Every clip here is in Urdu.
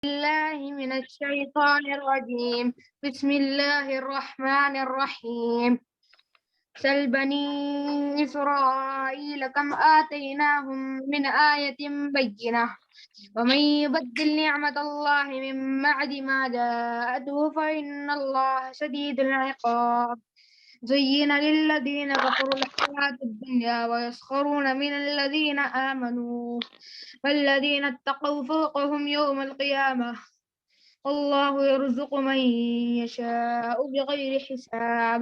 الله من الشيطان الرجيم. بسم الله الرحمن الرحيم. سل بني إسرائيل كم آتيناهم من آية بينة ومن يبدل نعمة الله من بعد ما جاءته فإن الله شديد العقاب. زين للذين كفروا الحياة الدنيا ويسخرون من الذين آمنوا والذين اتقوا فوقهم يوم القيامة والله يرزق من يشاء بغير حساب.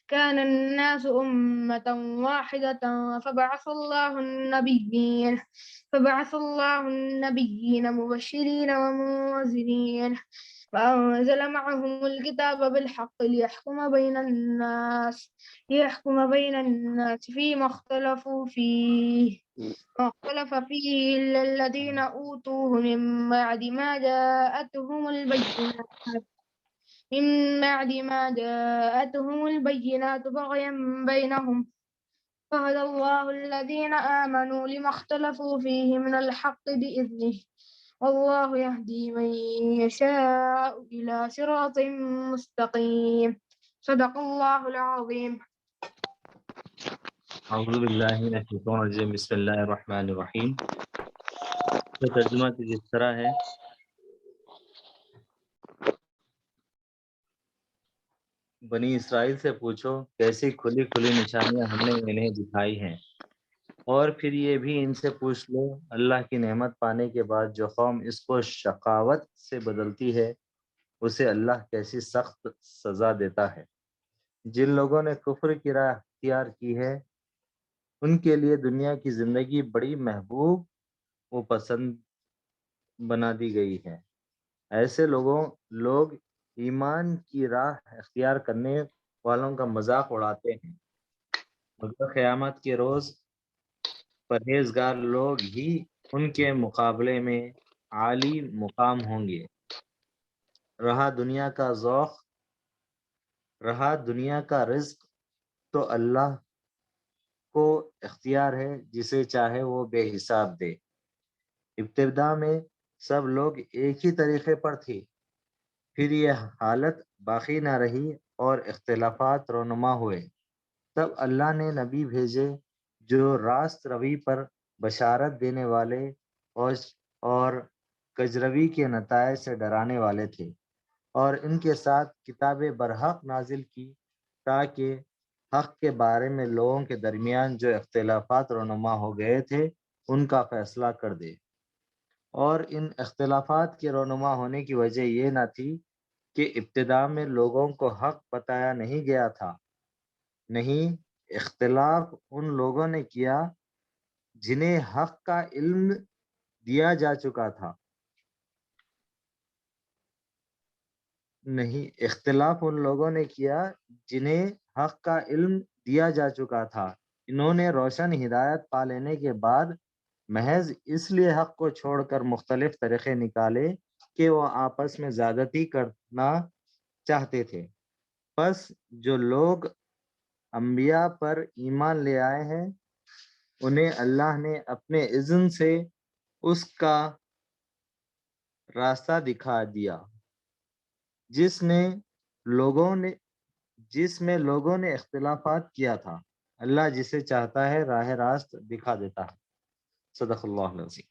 كان الناس أمة واحدة فبعث الله النبيين مبشرين ومنذرين وأنزل معهم الكتاب بالحق ليحكم بين الناس فيما اختلف فيه إلا الذين أوتوه من بعد ما جاءتهم البينات بغيا بينهم فهدى الله الذين آمنوا لما اختلفوا فيه من الحق بإذنه والله يهدي من يشاء إلى صراط مستقيم. صدق الله العظيم. اعوذ باللہ من الشیطان الرجیم بسم اللہ الرحمن الرحیم۔ تو ترجمہ کچھ اس طرح ہے، بنی اسرائیل سے پوچھو کیسی کھلی کھلی نشانیاں ہم نے انہیں دکھائی ہیں، اور پھر یہ بھی ان سے پوچھ لو اللہ کی نعمت پانے کے بعد جو قوم اس کو شقاوت سے بدلتی ہے اسے اللہ کیسی سخت سزا دیتا ہے۔ جن لوگوں نے کفر کی راہ اختیار کی ہے ان کے لیے دنیا کی زندگی بڑی محبوب و پسند بنا دی گئی ہے۔ ایسے لوگ ایمان کی راہ اختیار کرنے والوں کا مذاق اڑاتے ہیں، مگر قیامت کے روز پرہیزگار لوگ ہی ان کے مقابلے میں عالی مقام ہوں گے۔ رہا دنیا کا رزق تو اللہ کو اختیار ہے، جسے چاہے وہ بے حساب دے۔ ابتدا میں سب لوگ ایک ہی طریقے پر تھے، پھر یہ حالت باقی نہ رہی اور اختلافات رونما ہوئے۔ تب اللہ نے نبی بھیجے جو راست روی پر بشارت دینے والے اور کجروی کے نتائج سے ڈرانے والے تھے، اور ان کے ساتھ کتاب برحق نازل کی تاکہ حق کے بارے میں لوگوں کے درمیان جو اختلافات رونما ہو گئے تھے ان کا فیصلہ کر دے۔ اور ان اختلافات کے رونما ہونے کی وجہ یہ نہ تھی کہ ابتدا میں لوگوں کو حق بتایا نہیں گیا تھا، نہیں، اختلاف ان لوگوں نے کیا جنہیں حق کا علم دیا جا چکا تھا، جنہیں حق کا علم دیا جا چکا تھا۔ انہوں نے روشن ہدایت پا لینے کے بعد محض اس لیے حق کو چھوڑ کر مختلف طریقے نکالے کہ وہ آپس میں زیادتی کرنا چاہتے تھے۔ پس جو لوگ انبیاء پر ایمان لے آئے ہیں انہیں اللہ نے اپنے اذن سے اس کا راستہ دکھا دیا جس میں لوگوں نے اختلافات کیا تھا۔ اللہ جسے چاہتا ہے راہ راست دکھا دیتا ہے۔ صدق اللہ العظیم۔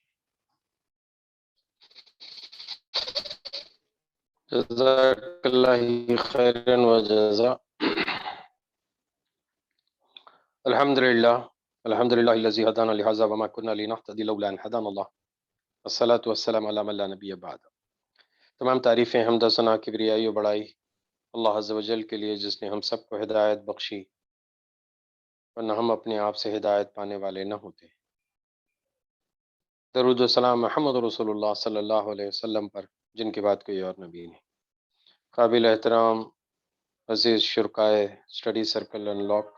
جزاک اللہ خیرا وجزا۔ الحمدللہ الذی ہدانا لہذا وما كنا لنهتدی لولا ان ہدانا اللہ والصلاة والسلام علی من لا نبی بعد۔ تمام تعریفیں، حمد و ثنا، کبریائی و بڑائی اللہ عز و جل کے لیے جس نے ہم سب کو ہدایت بخشی ورنہ ہم اپنے آپ سے ہدایت پانے والے نہ ہوتے۔ درود و سلام محمد رسول اللہ صلی اللہ علیہ وسلم پر، جن کے بعد کوئی اور نبی نہیں۔ قابل احترام عزیز شرکائے اسٹڈی سرکل انلاک،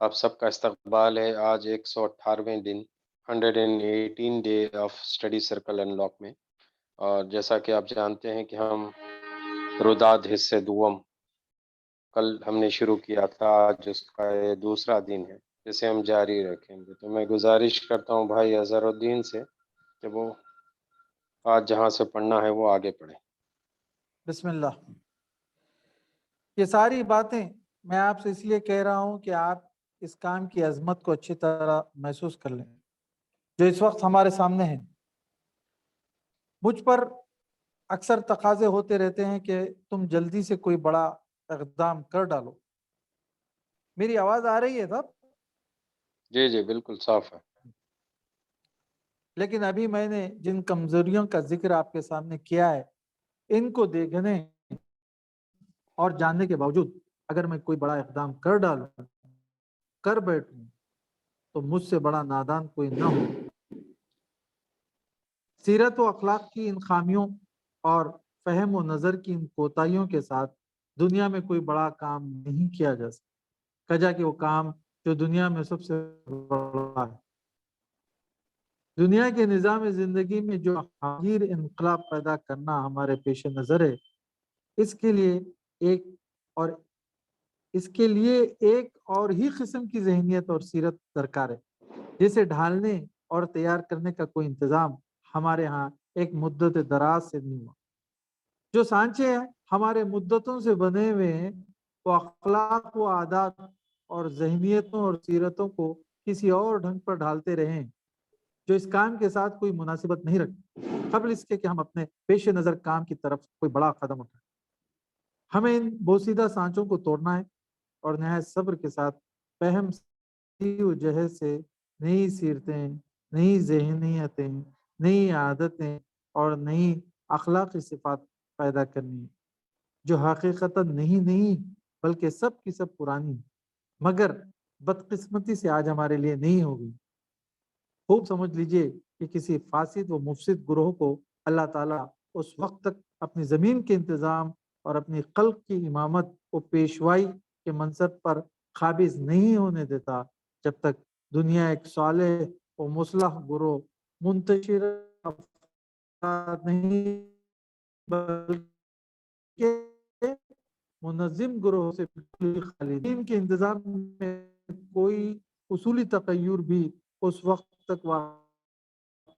آپ سب کا استقبال ہے آج 118ویں دن 118 day of study circle unlock میں۔ اور جیسا کہ آپ جانتے ہیں کہ ہم روداد حصے دوم کل ہم نے شروع کیا تھا، آج اس کا یہ دوسرا دن ہے جسے ہم جاری رکھیں گے۔ تو میں گزارش کرتا ہوں بھائی اظہر الدین سے کہ وہ آج جہاں سے پڑھنا ہے وہ آگے پڑھیں۔ بسم اللہ۔ یہ ساری باتیں میں آپ سے اس لیے کہہ رہا ہوں کہ آپ اس کام کی عظمت کو اچھی طرح محسوس کر لیں جو اس وقت ہمارے سامنے ہے۔ مجھ پر اکثر تقاضے ہوتے رہتے ہیں کہ تم جلدی سے کوئی بڑا اقدام کر ڈالو۔ میری آواز آ رہی ہے صاحب؟ جی جی بالکل صاف ہے۔ لیکن ابھی میں نے جن کمزوریوں کا ذکر آپ کے سامنے کیا ہے، ان کو دیکھنے اور جاننے کے باوجود اگر میں کوئی بڑا اقدام کر ڈالوں، کر بیٹھوں، تو مجھ سے بڑا نادان کوئی نہ ہو۔ سیرت و اخلاق کی ان خامیوں اور فہم و نظر کی ان کوتاہیوں کے ساتھ دنیا میں کوئی بڑا کام نہیں کیا جا سکتا، کجا کہ وہ کام جو دنیا میں سب سے بڑا ہے۔ دنیا کے نظام زندگی میں جو حقیر انقلاب پیدا کرنا ہمارے پیش نظر ہے، اس کے لیے ایک اور ہی قسم کی ذہنیت اور سیرت درکار ہے، جسے ڈھالنے اور تیار کرنے کا کوئی انتظام ہمارے ہاں ایک مدت دراز سے نہیں ہوا۔ جو سانچے ہمارے مدتوں سے بنے ہوئے ہیں وہ اخلاق و عادات اور ذہنیتوں اور سیرتوں کو کسی اور ڈھنگ پر ڈھالتے رہے ہیں جو اس کام کے ساتھ کوئی مناسبت نہیں رکھتے، قبل اس کے کہ ہم اپنے پیش نظر کام کی طرف کوئی بڑا قدم اٹھائیں۔ ہمیں ان بوسیدہ سانچوں کو توڑنا ہے اور نہایت صبر کے ساتھ فہم و جہد سے نئی سیرتیں، نئی ذہنیتیں، نئی عادتیں اور نئی اخلاقی صفات پیدا کرنی ہے جو حقیقتاً نہیں بلکہ سب کی سب پرانی ہے، مگر بدقسمتی سے آج ہمارے لیے نہیں ہوگی۔ خوب سمجھ لیجئے کہ کسی فاسد و مفسد گروہ کو اللہ تعالیٰ اس وقت تک اپنی زمین کے انتظام اور اپنی خلق کی امامت و پیشوائی کے منصب پر قابض نہیں ہونے دیتا جب تک دنیا ایک صالح و مصلح گروہ منتشر افراد نہیں بلکہ منظم گروہ سے خالی۔ دین کے انتظام میں کوئی اصولی تغیر بھی اس وقت تک واقع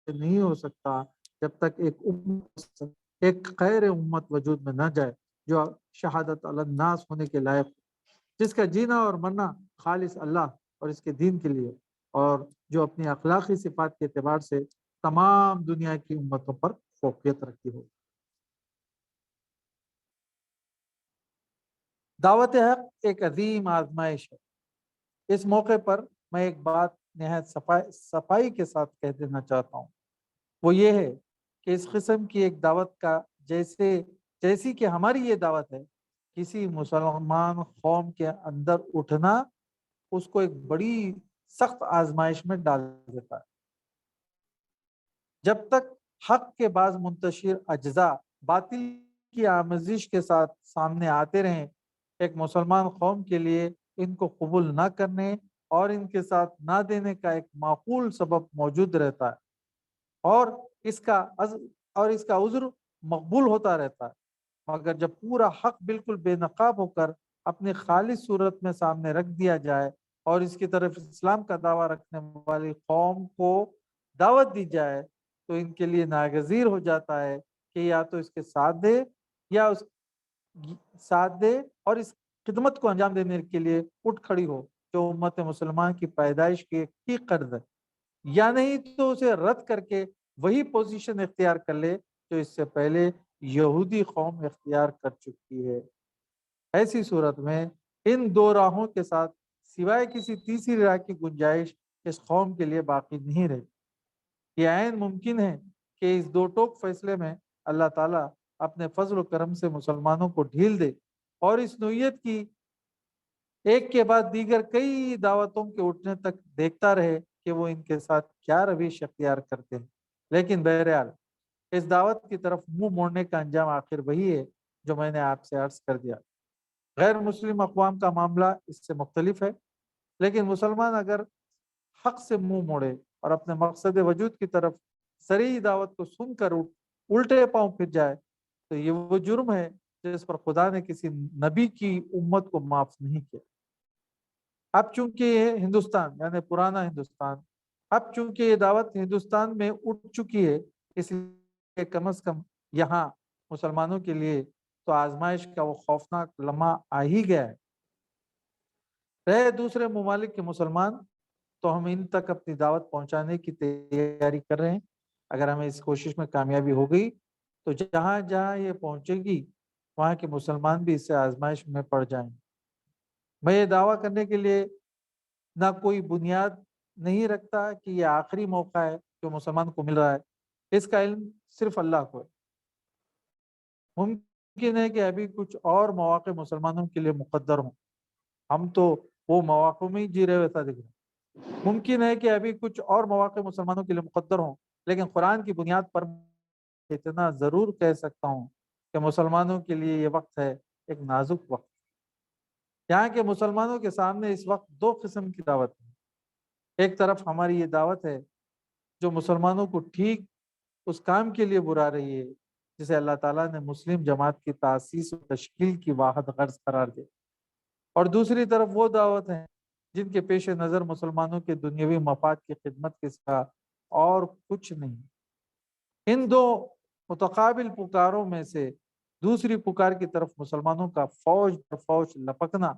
نہیں ہو سکتا جب تک ایک خیر امت وجود میں نہ جائے جو شہادت علی الناس ہونے کے لائق، جس کا جینا اور مرنا خالص اللہ اور اس کے دین کے لیے، اور جو اپنی اخلاقی صفات کے اعتبار سے تمام دنیا کی امتوں پر فوقیت رکھتی ہو۔ دعوت حق ایک عظیم آزمائش ہے۔ اس موقع پر میں ایک بات نہایت صفائی کے ساتھ کہہ دینا چاہتا ہوں، وہ یہ ہے کہ اس قسم کی ایک دعوت کا جیسی کہ ہماری یہ دعوت ہے، کسی مسلمان قوم کے اندر اٹھنا اس کو ایک بڑی سخت آزمائش میں ڈال دیتا ہے۔ جب تک حق کے بعض منتشر اجزاء باطل کی آمیزش کے ساتھ سامنے آتے رہیں، ایک مسلمان قوم کے لیے ان کو قبول نہ کرنے اور ان کے ساتھ نہ دینے کا ایک معقول سبب موجود رہتا ہے، اور اس کا عذر مقبول ہوتا رہتا ہے۔ مگر جب پورا حق بالکل بے نقاب ہو کر اپنی خالص صورت میں سامنے رکھ دیا جائے اور اس کی طرف اسلام کا دعویٰ رکھنے والی قوم کو دعوت دی جائے تو ان کے لیے ناگزیر ہو جاتا ہے کہ یا تو اس کے ساتھ دے اور اس خدمت کو انجام دینے کے لیے اٹھ کھڑی ہو جو امت مسلمان کی پیدائش کی ایک قرض ہے، یا نہیں تو اسے رد کر کے وہی پوزیشن اختیار کر لے جو اس سے پہلے یہودی قوم اختیار کر چکی ہے۔ ایسی صورت میں ان دو راہوں کے ساتھ سوائے کسی تیسری راہ کی گنجائش اس قوم کے لیے باقی نہیں رہی۔ یہ عین ممکن ہے کہ اس دو ٹوک فیصلے میں اللہ تعالیٰ اپنے فضل و کرم سے مسلمانوں کو ڈھیل دے اور اس نوعیت کی ایک کے بعد دیگر کئی دعوتوں کے اٹھنے تک دیکھتا رہے کہ وہ ان کے ساتھ کیا رویش اختیار کرتے ہیں۔ لیکن بہرحال اس دعوت کی طرف منہ موڑنے کا انجام آخر وہی ہے جو میں نے آپ سے عرض کر دیا۔ غیر مسلم اقوام کا معاملہ اس سے مختلف ہے، لیکن مسلمان اگر حق سے منہ موڑے اور اپنے مقصد وجود کی طرف صریح دعوت کو سن کر الٹے پاؤں پھر جائے تو یہ وہ جرم ہے جس پر خدا نے کسی نبی کی امت کو معاف نہیں کیا۔ اب چونکہ یہ ہندوستان یعنی پرانا ہندوستان، اب چونکہ یہ دعوت ہندوستان میں اٹھ چکی ہے، اس کہ کم از کم یہاں مسلمانوں کے لیے تو آزمائش کا وہ خوفناک لمحہ آ ہی گیا ہے۔ رہے دوسرے ممالک کے مسلمان، تو ہم ان تک اپنی دعوت پہنچانے کی تیاری کر رہے ہیں۔ اگر ہمیں اس کوشش میں کامیابی ہو گئی تو جہاں جہاں یہ پہنچے گی وہاں کے مسلمان بھی اس سے آزمائش میں پڑ جائیں۔ میں یہ دعویٰ کرنے کے لیے نہ کوئی بنیاد نہیں رکھتا کہ یہ آخری موقع ہے جو مسلمان کو مل رہا ہے، اس کا علم صرف اللہ کو ہے۔ ممکن ہے کہ ابھی کچھ اور مواقع مسلمانوں کے لیے مقدر ہوں، ہم تو وہ مواقع میں ہی جی رہے ویسا دکھ رہا ہے۔ ممکن ہے کہ ابھی کچھ اور مواقع مسلمانوں کے لیے مقدر ہوں، لیکن قرآن کی بنیاد پر اتنا ضرور کہہ سکتا ہوں کہ مسلمانوں کے لیے یہ وقت ہے ایک نازک وقت۔ یہاں کے مسلمانوں کے سامنے اس وقت دو قسم کی دعوت ہے۔ ایک طرف ہماری یہ دعوت ہے جو مسلمانوں کو ٹھیک اس کام کے لیے بلا رہی ہے جسے اللہ تعالیٰ نے مسلم جماعت کی تاسیس و تشکیل کی واحد غرض قرار دیا، اور دوسری طرف وہ دعوت ہیں جن کے پیش نظر مسلمانوں کے دنیاوی مفاد کی خدمت کے سوا اور کچھ نہیں۔ ان دو متقابل پکاروں میں سے دوسری پکار کی طرف مسلمانوں کا فوج پر فوج لپکنا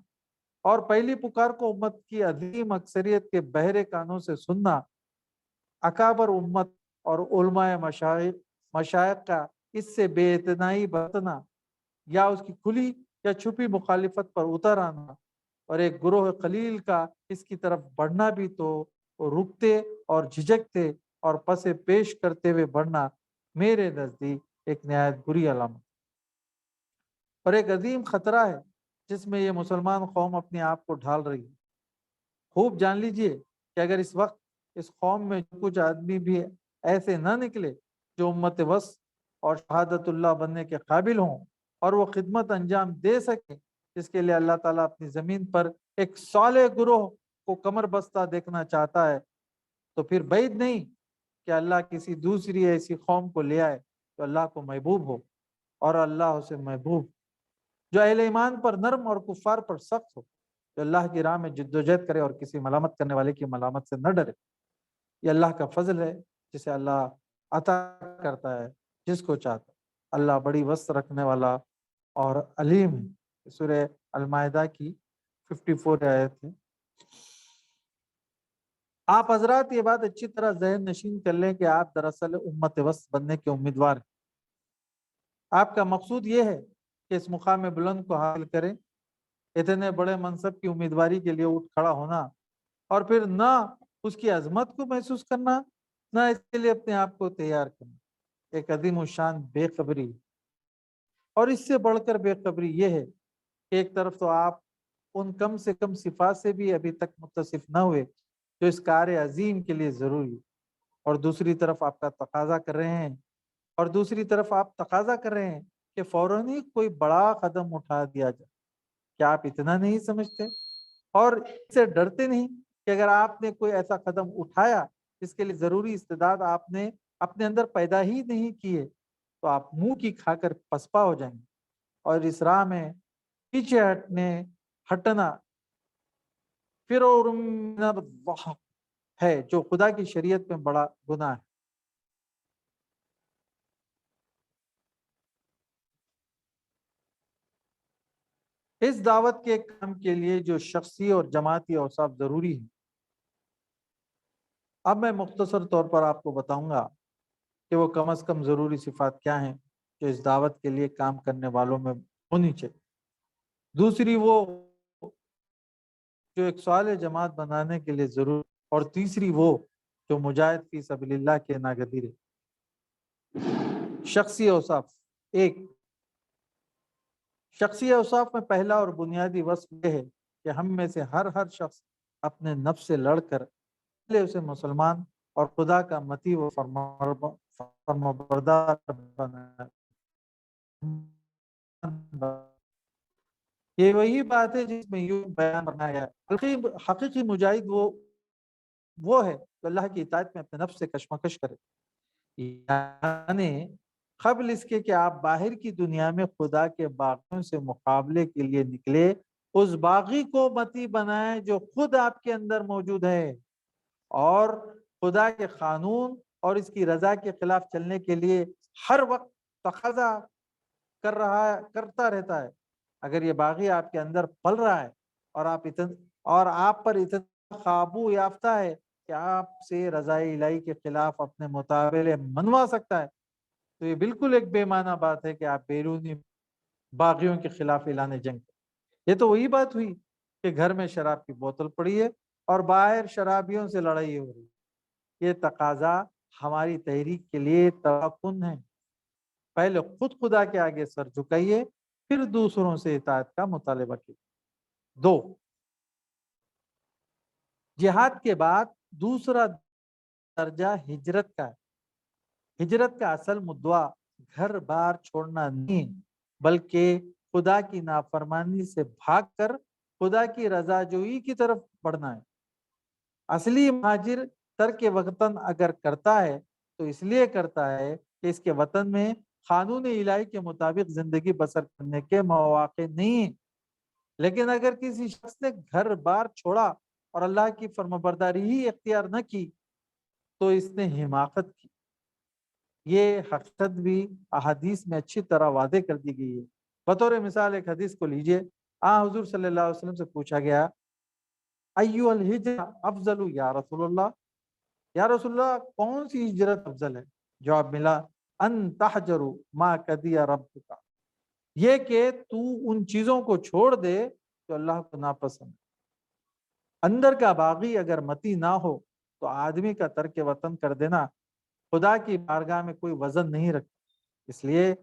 اور پہلی پکار کو امت کی عظیم اکثریت کے بہرے کانوں سے سننا، اکابر امت اور علماء مشائخ کا اس سے بے اعتنائی برتنا یا اس کی کھلی یا چھپی مخالفت پر اتر آنا اور ایک گروہ قلیل کا اس کی طرف بڑھنا بھی تو وہ رکتے اور جھجکتے اور پس پیش کرتے ہوئے بڑھنا میرے نزدیک ایک نہایت بری علامت اور ایک عظیم خطرہ ہے جس میں یہ مسلمان قوم اپنے آپ کو ڈھال رہی ہے۔ خوب جان لیجئے کہ اگر اس وقت اس قوم میں کچھ آدمی بھی ایسے نہ نکلے جو امت وسط اور شہادت اللہ بننے کے قابل ہوں اور وہ خدمت انجام دے سکیں جس کے لیے اللہ تعالیٰ اپنی زمین پر ایک صالح گروہ کو کمر بستہ دیکھنا چاہتا ہے، تو پھر بعید نہیں کہ اللہ کسی دوسری ایسی قوم کو لے آئے جو اللہ کو محبوب ہو اور اللہ اسے محبوب، جو اہل ایمان پر نرم اور کفار پر سخت ہو، جو اللہ کی راہ میں جدوجہد کرے اور کسی ملامت کرنے والے کی ملامت سے نہ ڈرے۔ یہ اللہ کا فضل ہے جسے اللہ عطا کرتا ہے جس کو چاہتا ہے۔ اللہ بڑی وسط رکھنے والا اور علیم ہے۔ سورہ المائدہ کی 54 آیت ہے۔ آپ حضرات یہ بات اچھی طرح ذہن نشین کر لیں کہ آپ دراصل امت وسط بننے کے امیدوار ہیں۔ آپ کا مقصود یہ ہے کہ اس مقام بلند کو حاصل کریں، اتنے بڑے منصب کی امیدواری کے لیے اٹھ کھڑا ہونا اور پھر نہ اس کی عظمت کو محسوس کرنا نہ اس کے لیے اپنے آپ کو تیار کرنا، ایک عظیم الشان بے خبری۔ اور اس سے بڑھ کر بے خبری یہ ہے کہ ایک طرف تو آپ ان کم سے کم صفات سے بھی ابھی تک متصف نہ ہوئے جو اس کار عظیم کے لیے ضروری، اور دوسری طرف آپ کا تقاضا کر رہے ہیں کہ فوراً ہی کوئی بڑا قدم اٹھا دیا جائے۔ کیا آپ اتنا نہیں سمجھتے اور اس سے ڈرتے نہیں کہ اگر آپ نے کوئی ایسا قدم اٹھایا جس کے لیے ضروری استعداد آپ نے اپنے اندر پیدا ہی نہیں کیے تو آپ منہ کی کھا کر پسپا ہو جائیں گے، اور اس راہ میں پیچھے ہٹنا فرور ہے جو خدا کی شریعت میں بڑا گناہ ہے۔ اس دعوت کے کام کے لیے جو شخصی اور جماعتی اوصاف ضروری ہیں، اب میں مختصر طور پر آپ کو بتاؤں گا کہ وہ کم از کم ضروری صفات کیا ہیں جو اس دعوت کے لیے کام کرنے والوں میں ہونی چاہیے۔ دوسری وہ جو ایک صالح جماعت بنانے کے لیے ضرور، اور تیسری وہ جو مجاہد فی سبیل اللہ کے ناگزیر ہے۔ شخصی اوصاف۔ ایک، شخصی اوصاف میں پہلا اور بنیادی وصف یہ ہے کہ ہم میں سے ہر شخص اپنے نفس سے لڑ کر پہلے اسے مسلمان اور خدا کا مطیع و فرمانبردار بنائے۔ یہ وہی بات ہے جس میں یوں بیان بنایا ہے، حقیقی مجاہد وہ ہے جو اللہ کی اطاعت میں اپنے نفس سے کشمکش کرے، یعنی قبل اس کے کہ آپ باہر کی دنیا میں خدا کے باغیوں سے مقابلے کے لیے نکلے، اس باغی کو مطیع بنائیں جو خود آپ کے اندر موجود ہے، اور خدا کے قانون اور اس کی رضا کے خلاف چلنے کے لیے ہر وقت تقاضا کرتا رہتا ہے. اگر یہ باغی آپ کے اندر پل رہا ہے اور آپ پر اتنا قابو یافتہ ہے کہ آپ سے رضائے الہی کے خلاف اپنے مطالبے منوا سکتا ہے، تو یہ بالکل ایک بے معنی بات ہے کہ آپ بیرونی باغیوں کے خلاف اعلان جنگ کریں. یہ تو وہی بات ہوئی کہ گھر میں شراب کی بوتل پڑی ہے اور باہر شرابیوں سے لڑائی ہو رہی ہے. یہ تقاضا ہماری تحریک کے لیے توقن ہے. پہلے خود خدا کے آگے سر جھکائیے، پھر دوسروں سے اطاعت کا مطالبہ کیجیے. 2، جہاد کے بعد دوسرا درجہ ہجرت کا ہے. ہجرت کا اصل مدعا گھر بار چھوڑنا نہیں بلکہ خدا کی نافرمانی سے بھاگ کر خدا کی رضا جوئی کی طرف بڑھنا ہے. اصلی مہاجر ترک وطن اگر کرتا ہے تو اس لیے کرتا ہے کہ اس کے وطن میں قانون الہی کے مطابق زندگی بسر کرنے کے مواقع نہیں ہیں. لیکن اگر کسی شخص نے گھر بار چھوڑا اور اللہ کی فرمانبرداری ہی اختیار نہ کی تو اس نے حماقت کی. یہ حقیقت بھی احادیث میں اچھی طرح واضح کر دی گئی ہے. بطور مثال ایک حدیث کو لیجئے. حضور صلی اللہ علیہ وسلم سے پوچھا گیا ایو الہجرہ افضل یا رسول اللہ، یا رسول اللہ کون سی ہجرت افضل ہے؟ جواب ملا ان تحجروا ما قضی ربک، یہ کہ تو ان چیزوں کو چھوڑ دے جو اللہ کو ناپسند. اندر کا باغی اگر متی نہ ہو تو آدمی کا ترک وطن کر دینا خدا کی بارگاہ میں کوئی وزن نہیں رکھتا. اس لیے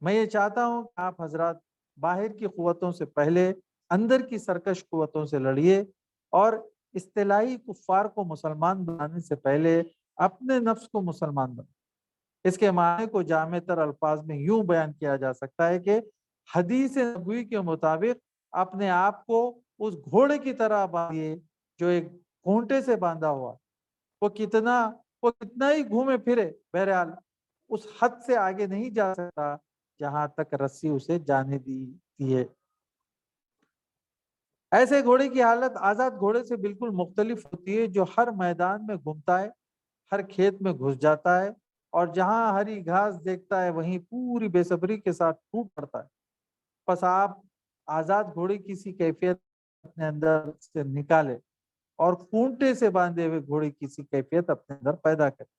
میں یہ چاہتا ہوں کہ آپ حضرات باہر کی قوتوں سے پہلے اندر کی سرکش قوتوں سے لڑیے اور اصطلاحی کفار کو مسلمان بنانے سے پہلے اپنے نفس کو مسلمان بنائیں. اس کے معنی کو جامع تر الفاظ میں یوں بیان کیا جا سکتا ہے کہ حدیث نبوی کے مطابق اپنے آپ کو اس گھوڑے کی طرح باندھیے جو ایک گھونٹے سے باندھا ہوا. وہ کتنا ہی گھومے پھرے، بہرحال اس حد سے آگے نہیں جا سکتا جہاں تک رسی اسے جانے دی ہے. ایسے گھوڑے کی حالت آزاد گھوڑے سے بالکل مختلف ہوتی ہے جو ہر میدان میں گھومتا ہے، ہر کھیت میں گھس جاتا ہے اور جہاں ہری گھاس دیکھتا ہے وہیں پوری بے صبری کے ساتھ ٹوٹ پڑتا ہے. پس آپ آزاد گھوڑے کی سی کیفیت اپنے اندر سے نکالے اور خونٹے سے باندھے ہوئے گھوڑے کی سی کیفیت اپنے اندر پیدا کرے.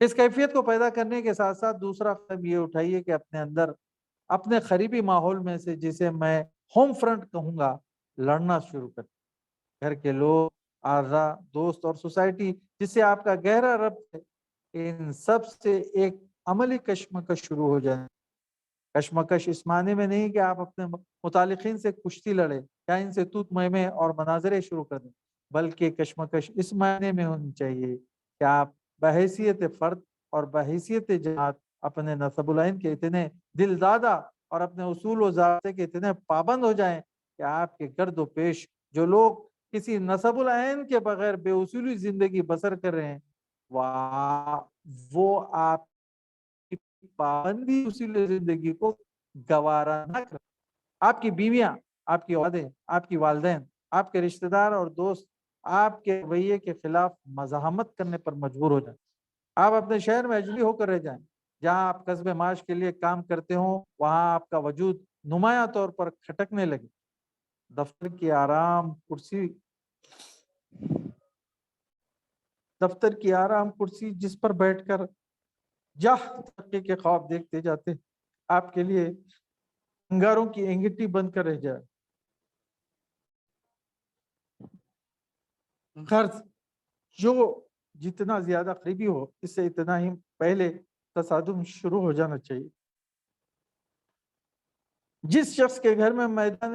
اس کیفیت کو پیدا کرنے کے ساتھ ساتھ دوسرا قدم یہ اٹھائیے کہ اپنے اندر اپنے قریبی ماحول میں سے جسے میں ہوم فرنٹ کہوں گا لڑنا شروع کر. گھر کے لوگ، اعضاء، دوست اور سوسائٹی جس سے آپ کا گہرا ربط ہے، ان سب سے ایک عملی کشمکش شروع ہو جائے. کشمکش اس معنی میں نہیں کہ آپ اپنے متعلقین سے کشتی لڑے یا ان سے توت مہمے اور مناظرے شروع کر دیں، بلکہ کشمکش اس معنی میں ہونی چاہیے کہ آپ بحیثیت فرد اور بحیثیت جماعت اپنے نسب العین کے اتنے دل دادا اور اپنے اصول و ضابطے کے اتنے پابند ہو جائیں کہ آپ کے گرد و پیش جو لوگ کسی نسب العین کے بغیر بے اصولی زندگی بسر کر رہے ہیں وہ آپ کی پابندی اصول زندگی کو گوارا نہ کریں. آپ کی بیویاں، آپ کی اولادیں، آپ کی والدین، آپ کے رشتہ دار اور دوست آپ کے رویے کے خلاف مزاحمت کرنے پر مجبور ہو جائیں. آپ اپنے شہر میں اجنبی ہو کر رہ جائیں. جہاں آپ کسب معاش کے لیے کام کرتے ہوں وہاں آپ کا وجود نمایاں طور پر کھٹکنے لگے. دفتر کی آرام کرسی جس پر بیٹھ کر ترقی کے خواب دیکھتے جاتے آپ کے لیے انگاروں کی انگٹی بن کر رہ جائے. غرض جو جتنا زیادہ قریبی ہو اس سے اتنا ہی پہلے تصادم شروع ہو جانا چاہیے. جس شخص کے گھر میں میدان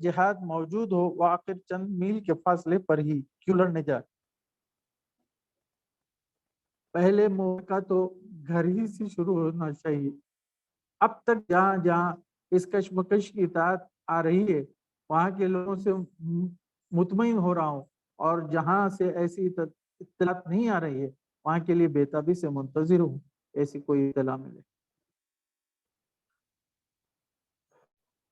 جہاد موجود ہو وہ آخر چند میل کے فاصلے پر ہی کیوں لڑنے جائے. پہلے موقع تو گھر ہی سے شروع ہونا چاہیے. اب تک جہاں جہاں اس کشمکش کی اطاعت آ رہی ہے وہاں کے لوگوں سے مطمئن ہو رہا ہوں اور جہاں سے ایسی اطلاعات نہیں آ رہی ہے وہاں کے لیے بےتابی سے منتظر ہوں ایسی کوئی اطلاع ملے.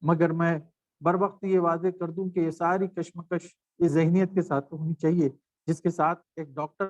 مگر میں بر وقت یہ واضح کر دوں کہ یہ ساری کشمکش اس ذہنیت کے ساتھ ہونی چاہیے جس کے ساتھ ایک ڈاکٹر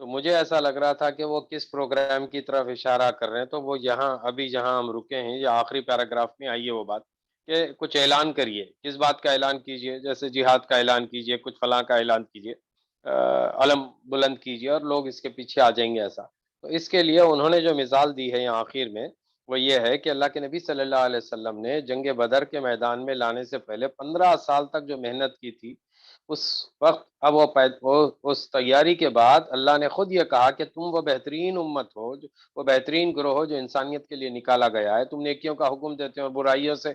تو مجھے ایسا لگ رہا تھا کہ وہ کس پروگرام کی طرف اشارہ کر رہے ہیں. تو وہ یہاں ابھی جہاں ہم رکے ہیں یا آخری پیراگراف میں آئیے وہ بات کہ کچھ اعلان کریے. کس بات کا اعلان کیجئے؟ جیسے جہاد کا اعلان کیجئے, کچھ فلاں کا اعلان کیجئے, علم بلند کیجئے اور لوگ اس کے پیچھے آ جائیں گے. ایسا تو اس کے لیے انہوں نے جو مثال دی ہے یہاں آخر میں وہ یہ ہے کہ اللہ کے نبی صلی اللہ علیہ وسلم نے جنگ بدر کے میدان میں لانے سے پہلے 15 سال تک جو محنت کی تھی اس وقت اب اس تیاری کے بعد اللہ نے خود یہ کہا کہ تم وہ بہترین امت ہو, وہ بہترین گروہ ہو جو انسانیت کے لیے نکالا گیا ہے. تم نیکیوں کا حکم دیتے ہو اور برائیوں سے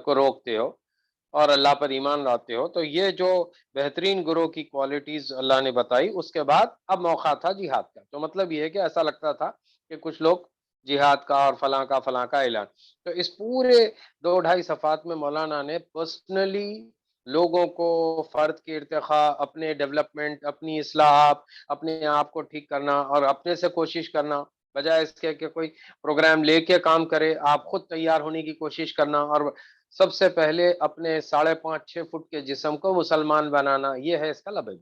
کو روکتے ہو اور اللہ پر ایمان لاتے ہو. تو یہ جو بہترین گروہ کی کوالٹیز اللہ نے بتائی, اس کے بعد اب موقع تھا جہاد کا. تو مطلب یہ ہے کہ ایسا لگتا تھا کہ کچھ لوگ جہاد کا اور فلاں کا اعلان. تو اس پورے 2-2.5 صفحات میں مولانا نے پرسنلی لوگوں کو فرد کے ارتقاء, اپنے ڈیولپمنٹ, اپنی اصلاحات, اپنے آپ کو ٹھیک کرنا اور اپنے سے کوشش کرنا, بجائے اس کے کہ کوئی پروگرام لے کے کام کرے, آپ خود تیار ہونے کی کوشش کرنا اور سب سے پہلے اپنے 5.5-6 فٹ کے جسم کو مسلمان بنانا. یہ ہے اس کا لبِ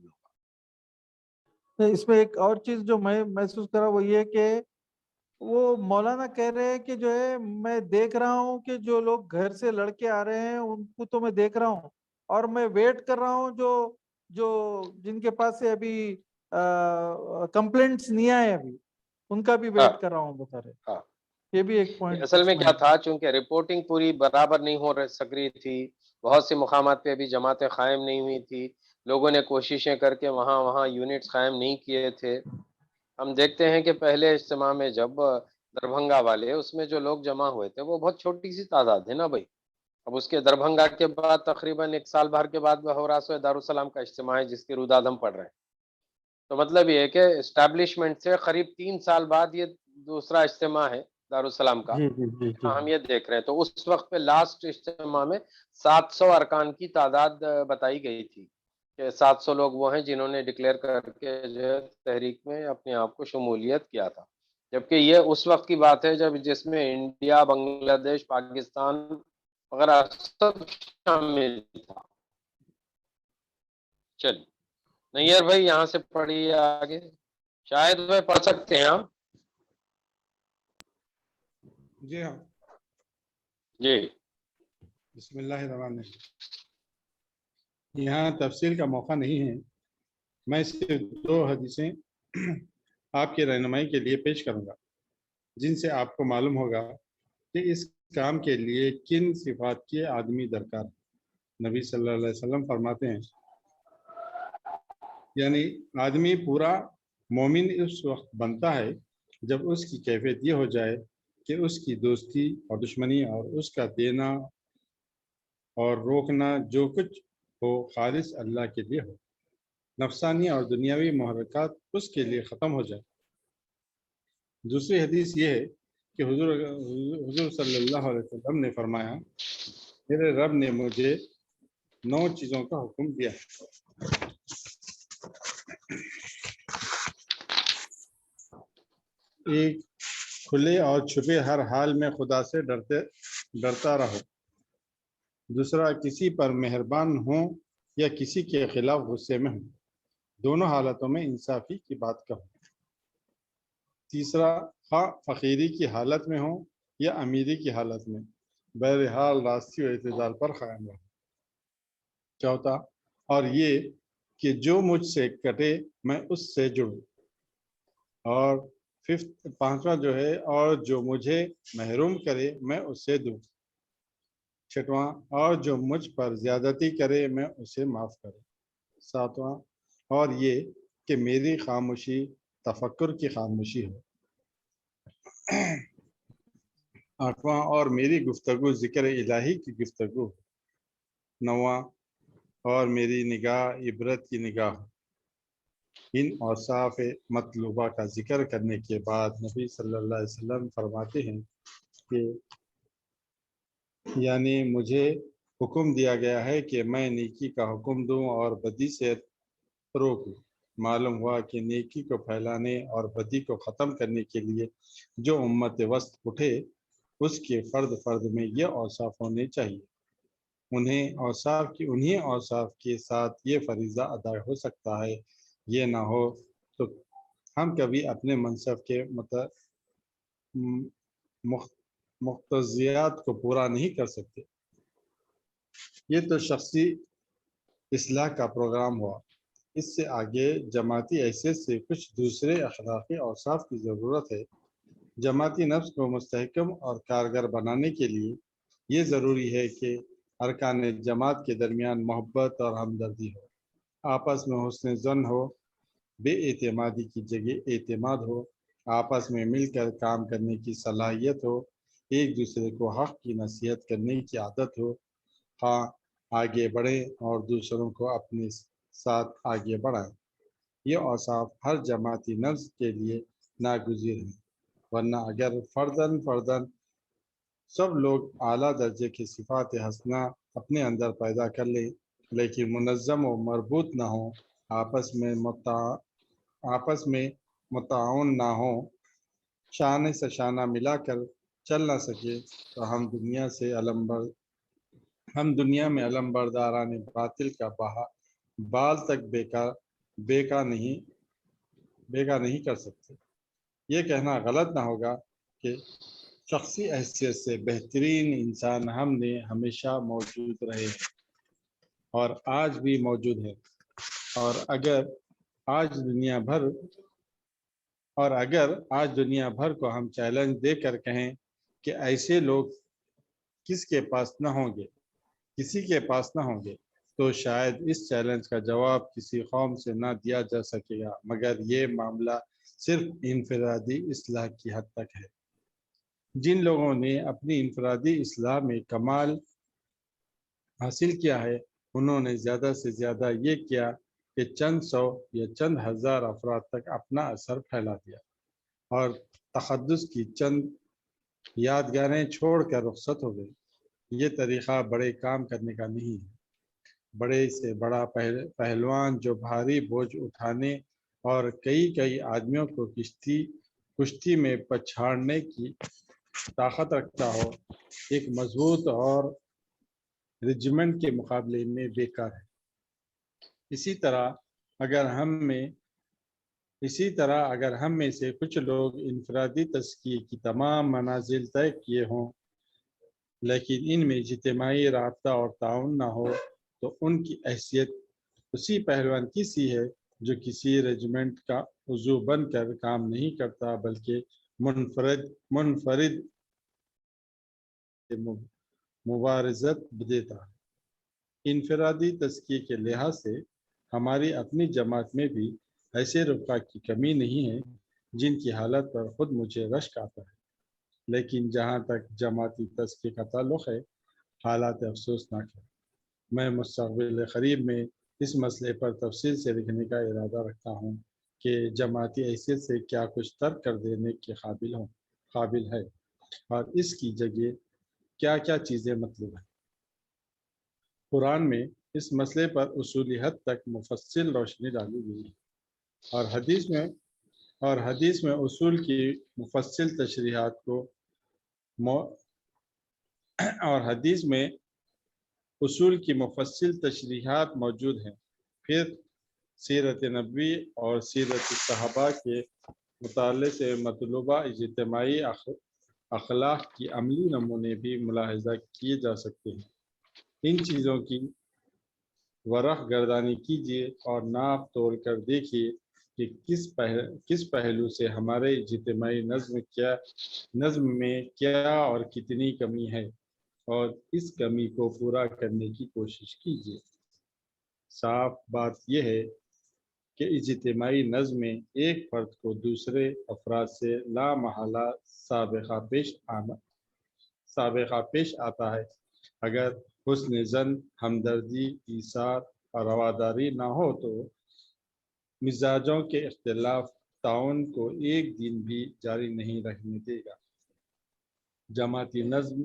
اس میں ایک اور چیز جو میں محسوس کرا وہ یہ کہ وہ مولانا کہہ رہے ہیں کہ جو ہے میں دیکھ رہا ہوں کہ جو لوگ گھر سے لڑکے آ رہے ہیں ان کو تو میں دیکھ رہا ہوں, اور میں ویٹ کر رہا ہوں جو جن کے پاس سے ابھی کمپلینٹس نہیں آئے ابھی ان کا بھی ویٹ کر رہا ہوں بتا رہے. یہ بھی ایک پوائنٹ اصل میں کیا تھا, چونکہ رپورٹنگ پوری برابر نہیں ہو سک رہی تھی, بہت سے مقامات پہ ابھی جماعتیں قائم نہیں ہوئی تھی, لوگوں نے کوششیں کر کے وہاں یونٹس قائم نہیں کیے تھے. ہم دیکھتے ہیں کہ پہلے اجتماع میں جب دربھنگا والے, اس میں جو لوگ جمع ہوئے تھے وہ بہت چھوٹی سی تعداد ہے نا بھائی. اب اس کے دربھنگا کے بعد تقریباً 1 سال بھر کے بعد بہوراس دارالسلام کا اجتماع ہے جس کی روداد ہم پڑھ رہے ہیں. تو مطلب یہ ہے کہ اسٹیبلشمنٹ سے قریب 3 سال بعد یہ دوسرا اجتماع ہے دارالسلام کا. ہم یہ دیکھ رہے ہیں تو اس وقت پہ لاسٹ اجتماع میں 700 ارکان کی تعداد بتائی گئی تھی کہ 700 لوگ وہ ہیں جنہوں نے ڈکلیئر کر کے جو ہے تحریک میں اپنے آپ کو شمولیت کیا تھا. جبکہ یہ اس وقت کی بات ہے جس میں انڈیا, بنگلہ دیش, پاکستان وغیرہ سب شامل تھا. چلیے نیئر بھائی یہاں سے پڑھیے آگے, شاید وہ پڑھ سکتے ہیں. ہم جی ہاں, جی بسم اللہ الرحمن الرحیم. یہاں تفصیل کا موقع نہیں ہے, میں صرف 2 حدیثیں آپ کی رہنمائی کے لیے پیش کروں گا جن سے آپ کو معلوم ہوگا کہ اس کام کے لیے کن صفات کے آدمی درکار ہے. نبی صلی اللہ علیہ وسلم فرماتے ہیں یعنی آدمی پورا مومن اس وقت بنتا ہے جب اس کی کیفیت یہ ہو جائے کہ اس کی دوستی اور دشمنی اور اس کا دینا اور روکنا جو کچھ ہو خالص اللہ کے لیے ہو, نفسانی اور دنیاوی محرکات اس کے لیے ختم ہو جائے. دوسری حدیث یہ ہے کہ حضور صلی اللہ علیہ وسلم نے فرمایا میرے رب نے مجھے 9 چیزوں کا حکم دیا. ایک, کھلے اور چھپے ہر حال میں خدا سے ڈرتا رہو. دوسرا, کسی پر مہربان ہوں یا کسی کے خلاف غصے میں ہوں, دونوں حالتوں میں انصافی کی بات کہو. تیسرا, خواہ فقیری کی حالت میں ہوں یا امیری کی حالت میں, بہرحال راستی و اعتدال پر قائم رہو. چوتھا, اور یہ کہ جو مجھ سے کٹے میں اس سے جڑوں. اور پانچواں جو ہے, اور جو مجھے محروم کرے میں اسے دوں. چھٹواں, اور جو مجھ پر زیادتی کرے میں اسے معاف کروں. ساتواں, اور یہ کہ میری خاموشی تفکر کی خاموشی ہو. آٹھواں, اور میری گفتگو ذکر الہی کی گفتگو. نواں, اور میری نگاہ عبرت کی نگاہ. ان اوصاف مطلوبہ کا ذکر کرنے کے بعد نبی صلی اللہ علیہ وسلم فرماتے ہیں کہ یعنی مجھے حکم دیا گیا ہے کہ میں نیکی کا حکم دوں اور بدی سے روکوں. معلوم ہوا کہ نیکی کو پھیلانے اور بدی کو ختم کرنے کے لیے جو امت وسط اٹھے اس کے فرد میں یہ اوصاف ہونے چاہیے. انہیں اوصاف کے ساتھ یہ فریضہ ادا ہو سکتا ہے, یہ نہ ہو تو ہم کبھی اپنے منصب کے مقتضیات کو پورا نہیں کر سکتے۔ یہ تو شخصی اصلاح کا پروگرام ہوا۔ اس سے آگے جماعتی حیثیت سے کچھ دوسرے اخلاقی اوصاف کی ضرورت ہے۔ جماعتی نفس کو مستحکم اور کارگر بنانے کے لیے یہ ضروری ہے کہ ارکان جماعت کے درمیان محبت اور ہمدردی ہو، آپس میں حسن ظن ہو، بے اعتمادی کی جگہ اعتماد ہو، آپس میں مل کر کام کرنے کی صلاحیت ہو، ایک دوسرے کو حق کی نصیحت کرنے کی عادت ہو، ہاں آگے بڑھیں اور دوسروں کو اپنے ساتھ آگے بڑھائیں۔ یہ اوصاف ہر جماعتی نفس کے لیے ناگزیر ہیں، ورنہ اگر فرداً سب لوگ اعلیٰ درجے کی صفات حسنہ اپنے اندر پیدا کر لیں لیکن منظم و مربوط نہ ہوں، آپس میں متعاون نہ ہوں، شانے سے شانہ ملا کر چل نہ سکے تو ہم دنیا میں علم برداران باطل کا بال تک بیکا نہیں کر سکتے۔ یہ کہنا غلط نہ ہوگا کہ شخصی حیثیت سے بہترین انسان ہم نے ہمیشہ موجود رہے ہیں اور آج بھی موجود ہیں، اور اگر آج دنیا بھر کو ہم چیلنج دے کر کہیں کہ ایسے لوگ کسی کے پاس نہ ہوں گے تو شاید اس چیلنج کا جواب کسی قوم سے نہ دیا جا سکے گا، مگر یہ معاملہ صرف انفرادی اصلاح کی حد تک ہے۔ جن لوگوں نے اپنی انفرادی اصلاح میں کمال حاصل کیا ہے، انہوں نے زیادہ سے زیادہ یہ کیا کہ چند سو یا چند ہزار افراد تک اپنا اثر پھیلا دیا اور تقدس کی چند یادگاریں چھوڑ کر رخصت ہو گئے۔ یہ طریقہ بڑے کام کرنے کا نہیں ہے۔ بڑے سے بڑا پہلوان جو بھاری بوجھ اٹھانے اور کئی آدمیوں کو کشتی میں پچھاڑنے کی طاقت رکھتا ہو، ایک مضبوط اور رجمنٹ کے مقابلے میں بیکار ہے۔ اسی طرح اگر ہم میں سے کچھ لوگ انفرادی تزکیے کی تمام منازل طے کیے ہوں لیکن ان میں اجتماعی رابطہ اور تعاون نہ ہو تو ان کی حیثیت اسی پہلوان کی سی ہے جو کسی رجمنٹ کا عضو بن کر کام نہیں کرتا بلکہ منفرد مبارزت دیتا ہے۔ انفرادی تزکیے کے لحاظ سے ہماری اپنی جماعت میں بھی ایسے رفقا کی کمی نہیں ہے جن کی حالت پر خود مجھے رشک آتا ہے، لیکن جہاں تک جماعتی تزکیے کا تعلق ہے حالات افسوسناک ہے۔ میں مستقبل قریب میں اس مسئلے پر تفصیل سے لکھنے کا ارادہ رکھتا ہوں کہ جماعتی حیثیت سے کیا کچھ ترک کر دینے کے قابل ہے اور اس کی جگہ کیا چیزیں مطلوب ہیں۔ قرآن میں اس مسئلے پر اصولی حد تک مفصل روشنی ڈالی گئی ہے اور حدیث میں اصول کی مفصل تشریحات موجود ہیں۔ پھر سیرت نبوی اور سیرت صحابہ کے مطالعے سے مطلوبہ اجتماعی اخلاق کی عملی نمونے بھی ملاحظہ کیے جا سکتے ہیں۔ ان چیزوں کی ورق گردانی کیجیے اور ناپ تول کر دیکھیے کہ کس پہلو سے ہمارے اجتماعی نظم میں کیا اور کتنی کمی ہے اور اس کمی کو پورا کرنے کی کوشش کیجیے۔ صاف بات یہ ہے کہ اجتماعی نظم میں ایک فرد کو دوسرے افراد سے لا محالہ سابقہ پیش آتا ہے۔ اگر حسن ظن، ہمدردی، ایثار اور رواداری نہ ہو تو مزاجوں کے اختلاف تعاون کو ایک دن بھی جاری نہیں رہنے دے گا۔ جماعتی نظم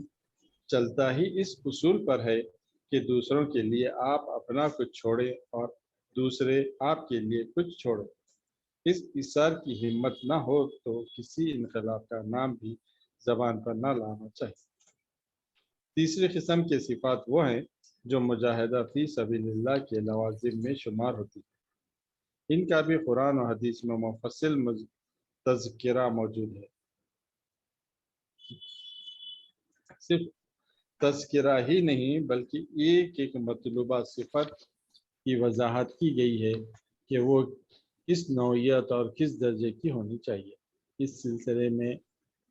چلتا ہی اس اصول پر ہے کہ دوسروں کے لیے آپ اپنا کچھ چھوڑیں اور دوسرے آپ کے لیے کچھ چھوڑیں۔ اس ایثار کی ہمت نہ ہو تو کسی انقلاب کا نام بھی زبان پر نہ لانا چاہیے۔ تیسری قسم کے صفات وہ ہیں جو مجاہدہ فی سبیل اللہ کے لوازم میں شمار ہوتی ہیں۔ ان کا بھی قرآن و حدیث میں مفصل تذکرہ موجود ہے۔ صرف تذکرہ ہی نہیں بلکہ ایک ایک مطلوبہ صفت کی وضاحت کی گئی ہے کہ وہ کس نوعیت اور کس درجے کی ہونی چاہیے۔ اس سلسلے میں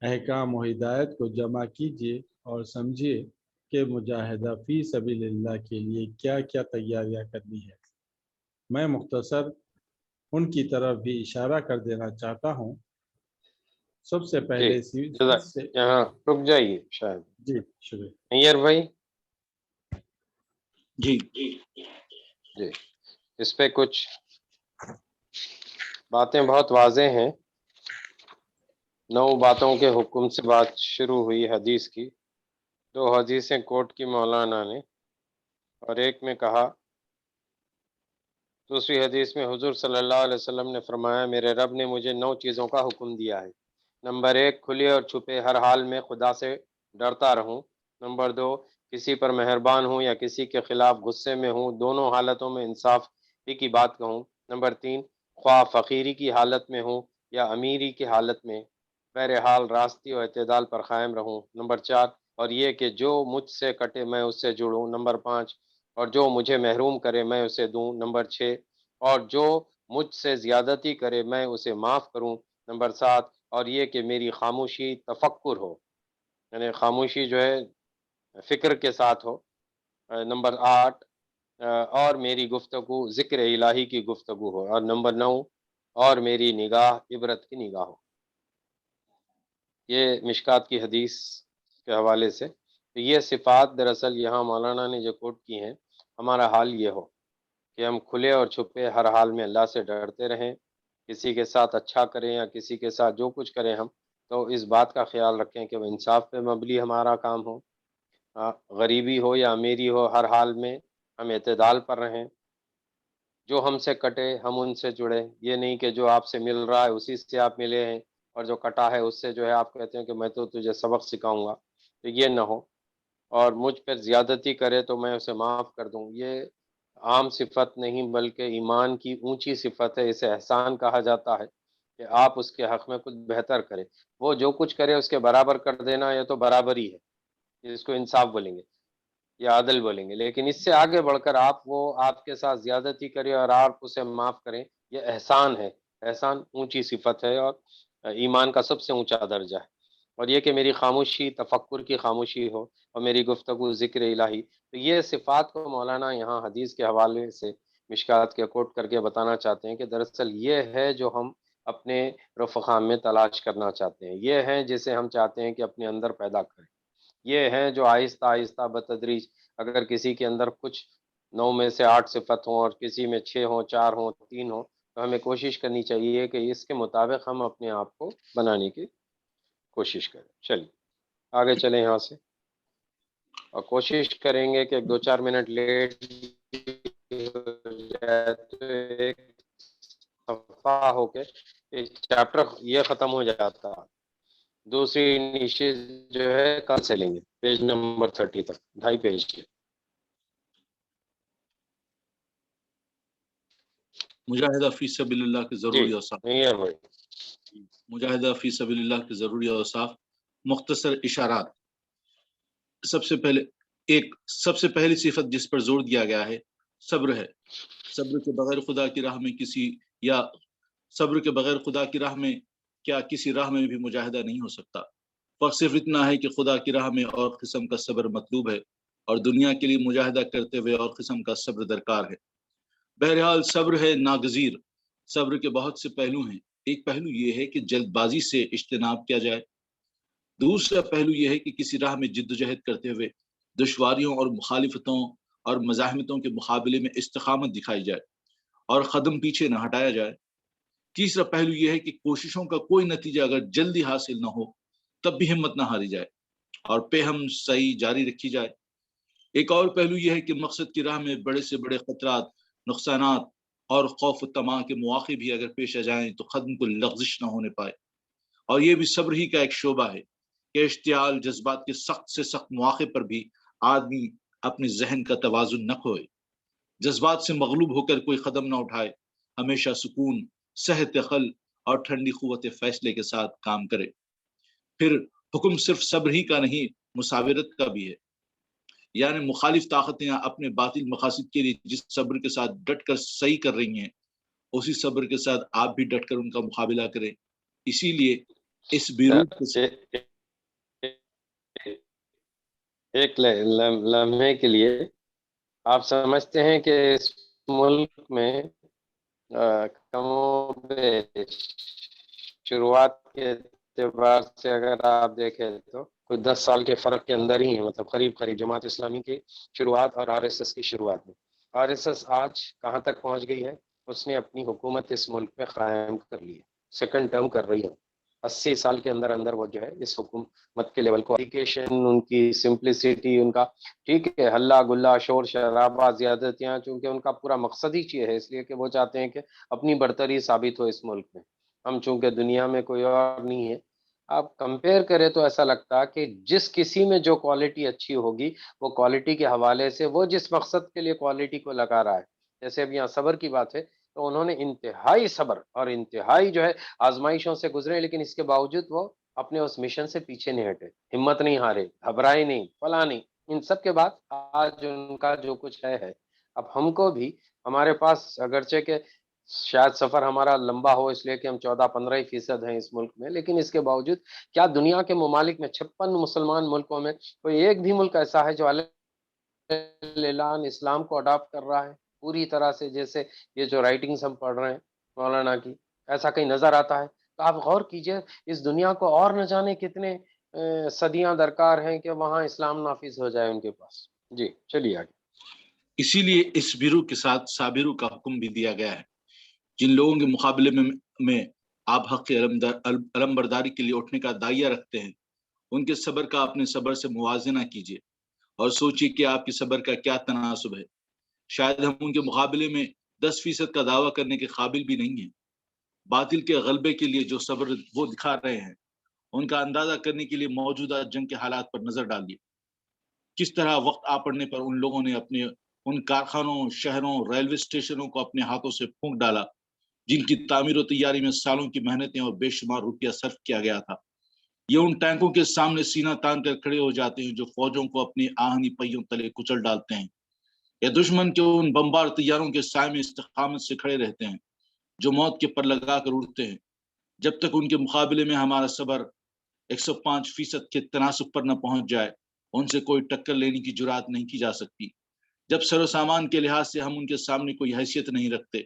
احکام و ہدایت کو جمع کیجیے اور سمجھیے کہ مجاہدہ فی سبیل اللہ کے لیے کیا کیا تیاریاں کرنی ہے۔ میں مختصر ان کی طرف بھی اشارہ کر دینا چاہتا ہوں۔ سب سے پہلے یہاں رک جائیے شاید۔ جی شکریہ۔ میئر بھائی جی جی، اس پہ کچھ باتیں بہت واضح ہیں۔ 9 باتوں کے حکم سے بات شروع ہوئی حدیث کی۔ 2 حدیثیں کوٹ کی مولانا نے، اور ایک میں کہا، دوسری حدیث میں حضور صلی اللہ علیہ وسلم نے فرمایا میرے رب نے مجھے 9 چیزوں کا حکم دیا ہے۔ نمبر 1، کھلے اور چھپے ہر حال میں خدا سے ڈرتا رہوں۔ نمبر 2، کسی پر مہربان ہوں یا کسی کے خلاف غصے میں ہوں، دونوں حالتوں میں انصاف ہی کی بات کہوں۔ نمبر 3، خواہ فقیری کی حالت میں ہوں یا امیری کی حالت میں، بہرحال راستی اور اعتدال پر قائم رہوں۔ نمبر 4، اور یہ کہ جو مجھ سے کٹے میں اس سے جڑوں۔ نمبر 5، اور جو مجھے محروم کرے میں اسے دوں۔ نمبر 6، اور جو مجھ سے زیادتی کرے میں اسے معاف کروں۔ نمبر 7، اور یہ کہ میری خاموشی تفکر ہو، یعنی خاموشی جو ہے فکر کے ساتھ ہو۔ نمبر 8، اور میری گفتگو ذکر الہی کی گفتگو ہو۔ اور نمبر 9، اور میری نگاہ عبرت کی نگاہ ہو۔ یہ مشکات کی حدیث کے حوالے سے یہ صفات دراصل یہاں مولانا نے جو کوٹ کی ہیں، ہمارا حال یہ ہو کہ ہم کھلے اور چھپے ہر حال میں اللہ سے ڈرتے رہیں۔ کسی کے ساتھ اچھا کریں یا کسی کے ساتھ جو کچھ کریں ہم، تو اس بات کا خیال رکھیں کہ وہ انصاف پہ مبنی ہمارا کام ہو۔ غریبی ہو یا امیری ہو، ہر حال میں ہم اعتدال پر رہیں۔ جو ہم سے کٹے ہم ان سے جڑے، یہ نہیں کہ جو آپ سے مل رہا ہے اسی سے آپ ملے ہیں، اور جو کٹا ہے اس سے جو ہے آپ کہتے ہیں کہ میں تو تجھے سبق سکھاؤں گا، تو یہ نہ ہو۔ اور مجھ پر زیادتی کرے تو میں اسے معاف کر دوں۔ یہ عام صفت نہیں بلکہ ایمان کی اونچی صفت ہے۔ اسے احسان کہا جاتا ہے کہ آپ اس کے حق میں کچھ بہتر کریں۔ وہ جو کچھ کرے اس کے برابر کر دینا یہ تو برابری ہے، اس کو انصاف بولیں گے یا عدل بولیں گے۔ لیکن اس سے آگے بڑھ کر وہ آپ کے ساتھ زیادتی کرے اور آپ اسے معاف کریں، یہ احسان ہے۔ احسان اونچی صفت ہے اور ایمان کا سب سے اونچا درجہ ہے۔ اور یہ کہ میری خاموشی تفکر کی خاموشی ہو اور میری گفتگو ذکر الہی۔ تو یہ صفات کو مولانا یہاں حدیث کے حوالے سے مشکات کے کوٹ کر کے بتانا چاہتے ہیں کہ دراصل یہ ہے جو ہم اپنے رفقا میں تلاش کرنا چاہتے ہیں، یہ ہیں جسے ہم چاہتے ہیں کہ اپنے اندر پیدا کریں، یہ ہیں جو آہستہ آہستہ بتدریج، اگر کسی کے اندر کچھ 9 میں سے 8 صفت ہوں اور کسی میں 6 ہوں، 4 ہوں، 3 ہوں، تو ہمیں کوشش کرنی چاہیے کہ اس کے مطابق ہم اپنے آپ کو بنانے کی کوشش کریں۔ چلیے آگے چلیں یہاں سے، اور کوشش کریں گے کہ 2-4 منٹ لیٹ جائے تو ایک صفحہ ہو کے چیپٹر یہ ختم ہو جاتا۔ دوسری نیشز جو ہے کل سے لیں گے، پیج نمبر 30 تک، 2.5 پیج کے۔ مجاہدہ فی سبیل اللہ کے ضروری اوصاف۔ نہیں ہے بھائی، مجاہدہ فی سبیل اللہ کے ضروری اوصاف، مختصر اشارات۔ سب سے پہلی صفت جس پر زور دیا گیا ہے صبر ہے۔ صبر کے بغیر خدا کی راہ میں کیا کسی راہ میں بھی مجاہدہ نہیں ہو سکتا۔ فرق صرف اتنا ہے کہ خدا کی راہ میں اور قسم کا صبر مطلوب ہے، اور دنیا کے لیے مجاہدہ کرتے ہوئے اور قسم کا صبر درکار ہے۔ بہرحال صبر ہے ناگزیر۔ صبر کے بہت سے پہلو ہیں۔ ایک پہلو یہ ہے کہ جلد بازی سے اجتناب کیا جائے۔ دوسرا پہلو یہ ہے کہ کسی راہ میں جد و جہد کرتے ہوئے دشواریوں اور مخالفتوں اور مزاحمتوں کے مقابلے میں استقامت دکھائی جائے اور قدم پیچھے نہ ہٹایا جائے۔ تیسرا پہلو یہ ہے کہ کوششوں کا کوئی نتیجہ اگر جلدی حاصل نہ ہو تب بھی ہمت نہ ہاری جائے اور پہم سعی جاری رکھی جائے۔ ایک اور پہلو یہ ہے کہ مقصد کی راہ میں بڑے سے بڑے خطرات، نقصانات اور خوف و طمع کے مواقع بھی اگر پیش آ جائیں تو قدم کو لغزش نہ ہونے پائے۔ اور یہ بھی صبر ہی کا ایک شعبہ ہے کہ اشتعال جذبات کے سخت سے سخت مواقع پر بھی آدمی اپنے ذہن کا توازن نہ کھوئے، جذبات سے مغلوب ہو کر کوئی قدم نہ اٹھائے ہمیشہ سکون، صحت عقل اور ٹھنڈی قوت فیصلے کے ساتھ کام کرے۔ پھر حکم صرف صبر ہی کا نہیں، مساورت کا بھی ہے، یعنی مخالف طاقتیں اپنے باطل مقاصد کے لیے جس صبر کے ساتھ ڈٹ کر صحیح کر رہی ہیں، اسی صبر کے ساتھ آپ بھی ڈٹ کر ان کا مقابلہ کریں۔ اسی لیے اس بیروت ایک لمحے کے لیے آپ سمجھتے ہیں کہ اس ملک میں کم و بیش شروعات کے اعتبار سے اگر آپ دیکھیں تو کوئی 10 سال کے فرق کے اندر ہی ہے، مطلب قریب جماعت اسلامی کی شروعات اور RSS کی شروعات میں RSS آج کہاں تک پہنچ گئی ہے؟ اس نے اپنی حکومت اس ملک میں قائم کر لی ہے، سیکنڈ ٹرم کر رہی ہے، 80 سال کے اندر وہ جو ہے اس حکومت کے لیول کو ایجوکیشن، ان کی سمپلسٹی، ان کا ٹھیک ہے ہلا گلا شور شرابہ زیادتیاں، چونکہ ان کا پورا مقصد ہی یہ ہے، اس لیے کہ وہ چاہتے ہیں کہ اپنی برتری ثابت ہو اس ملک میں، ہم چونکہ دنیا میں کوئی اور نہیں ہے۔ آپ کمپیئر کریں تو ایسا لگتا کہ جس کسی میں جو کوالٹی اچھی ہوگی وہ کوالٹی کے حوالے سے وہ جس مقصد کے لیے کوالٹی کو لگا رہا ہے، جیسے اب یہاں صبر کی بات ہے تو انہوں نے انتہائی صبر اور انتہائی جو ہے آزمائشوں سے گزرے، لیکن اس کے باوجود وہ اپنے اس مشن سے پیچھے نہیں ہٹے، ہمت نہیں ہارے، گھبرائے نہیں، فلاں نہیں، ان سب کے بعد آج ان کا جو کچھ ہے۔ اب ہم کو بھی ہمارے پاس اگرچہ کہ شاید سفر ہمارا لمبا ہو اس لیے کہ ہم 14-15% ہیں اس ملک میں، لیکن اس کے باوجود کیا دنیا کے ممالک میں 56 مسلمان ملکوں میں کوئی ایک بھی ملک ایسا ہے جو اعلان اسلام کو اڈاپٹ کر رہا ہے پوری طرح سے، جیسے یہ جو رائٹنگز ہم پڑھ رہے ہیں مولانا کی، ایسا کہیں نظر آتا ہے؟ تو آپ غور کیجئے، اس دنیا کو اور نہ جانے کتنے صدیاں درکار ہیں کہ وہاں اسلام نافذ ہو جائے ان کے پاس۔ جی چلیے آگے۔ اسی لیے اس بیرو کے ساتھ صابرو کا حکم بھی دیا گیا ہے۔ جن لوگوں کے مقابلے میں آپ حق علم برداری کے لیے اٹھنے کا داعیہ رکھتے ہیں، ان کے صبر کا اپنے صبر سے موازنہ کیجئے اور سوچئے کہ آپ کے صبر کا کیا تناسب ہے۔ شاید ہم ان کے مقابلے میں 10% کا دعویٰ کرنے کے قابل بھی نہیں ہیں۔ باطل کے غلبے کے لیے جو صبر وہ دکھا رہے ہیں، ان کا اندازہ کرنے کے لیے موجودہ جنگ کے حالات پر نظر ڈالیے۔ کس طرح وقت آ پڑنے پر ان لوگوں نے اپنے ان کارخانوں، شہروں، ریلوے اسٹیشنوں کو اپنے ہاتھوں سے پھونک ڈالا جن کی تعمیر و تیاری میں سالوں کی محنتیں اور بے شمار روپیہ صرف کیا گیا تھا۔ یہ ان ٹینکوں کے سامنے سینہ تان کر کھڑے ہو جاتے ہیں جو فوجوں کو اپنی آہنی پہیوں تلے کچل ڈالتے ہیں، یا دشمن کے ان بمبار طیاروں کے سائے میں استقامت سے کھڑے رہتے ہیں جو موت کے پر لگا کر اڑتے ہیں۔ جب تک ان کے مقابلے میں ہمارا صبر 105% کے تناسب پر نہ پہنچ جائے، ان سے کوئی ٹکر لینے کی جرات نہیں کی جا سکتی۔ جب سر و سامان کے لحاظ سے ہم ان کے سامنے کوئی حیثیت نہیں رکھتے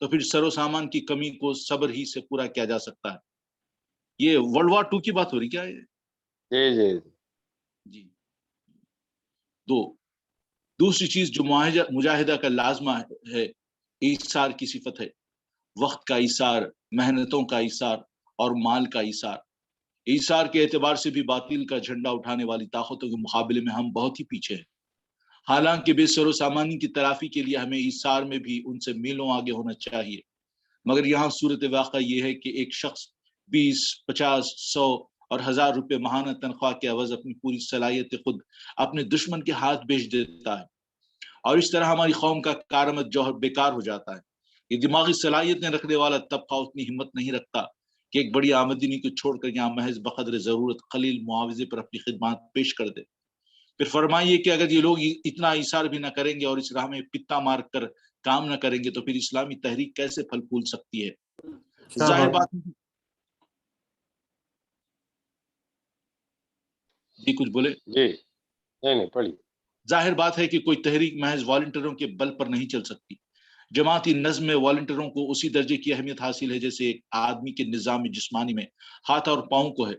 تو پھر سر و سامان کی کمی کو صبر ہی سے پورا کیا جا سکتا ہے۔ یہ ورلڈ وار 2 کی بات ہو رہی کیا ہے؟ جی جی جی۔ دوسری چیز جو مجاہدہ کا لازمہ ہے، ایثار کی صفت ہے، وقت کا ایثار، محنتوں کا ایثار اور مال کا ایثار۔ ایثار کے اعتبار سے بھی باطل کا جھنڈا اٹھانے والی طاقتوں کے مقابلے میں ہم بہت ہی پیچھے ہیں۔ حالانکہ بے سر و سامانی کی تلافی کے لیے ہمیں ایثار میں بھی ان سے میلوں آگے ہونا چاہیے، مگر یہاں صورت واقعہ یہ ہے کہ ایک شخص 20، 50، 100 اور 1000 روپے ماہانہ تنخواہ کے عوض اپنی پوری صلاحیت خود اپنے دشمن کے ہاتھ بیچ دیتا ہے، اور اس طرح ہماری قوم کا کارآمد جوہر بیکار ہو جاتا ہے۔ یہ دماغی صلاحیتیں رکھنے والا طبقہ اتنی ہمت نہیں رکھتا کہ ایک بڑی آمدنی کو چھوڑ کر یہاں محض بقدر ضرورت قلیل معاوضے پر اپنی خدمات پیش کر دے۔ پھر فرمائیے کہ اگر یہ لوگ اتنا ایثار بھی نہ کریں گے اور اس راہ میں پتا مار کر کام نہ کریں گے تو پھر اسلامی تحریک کیسے پھل پھول سکتی ہے؟ ظاہر بات جی کچھ بولے؟ جی نہیں پڑھی۔ ظاہر بات ہے کہ کوئی تحریک محض والنٹیروں کے بل پر نہیں چل سکتی۔ جماعتی نظم میں والنٹیروں کو اسی درجے کی اہمیت حاصل ہے جیسے ایک آدمی کے نظام جسمانی میں ہاتھ اور پاؤں کو ہے۔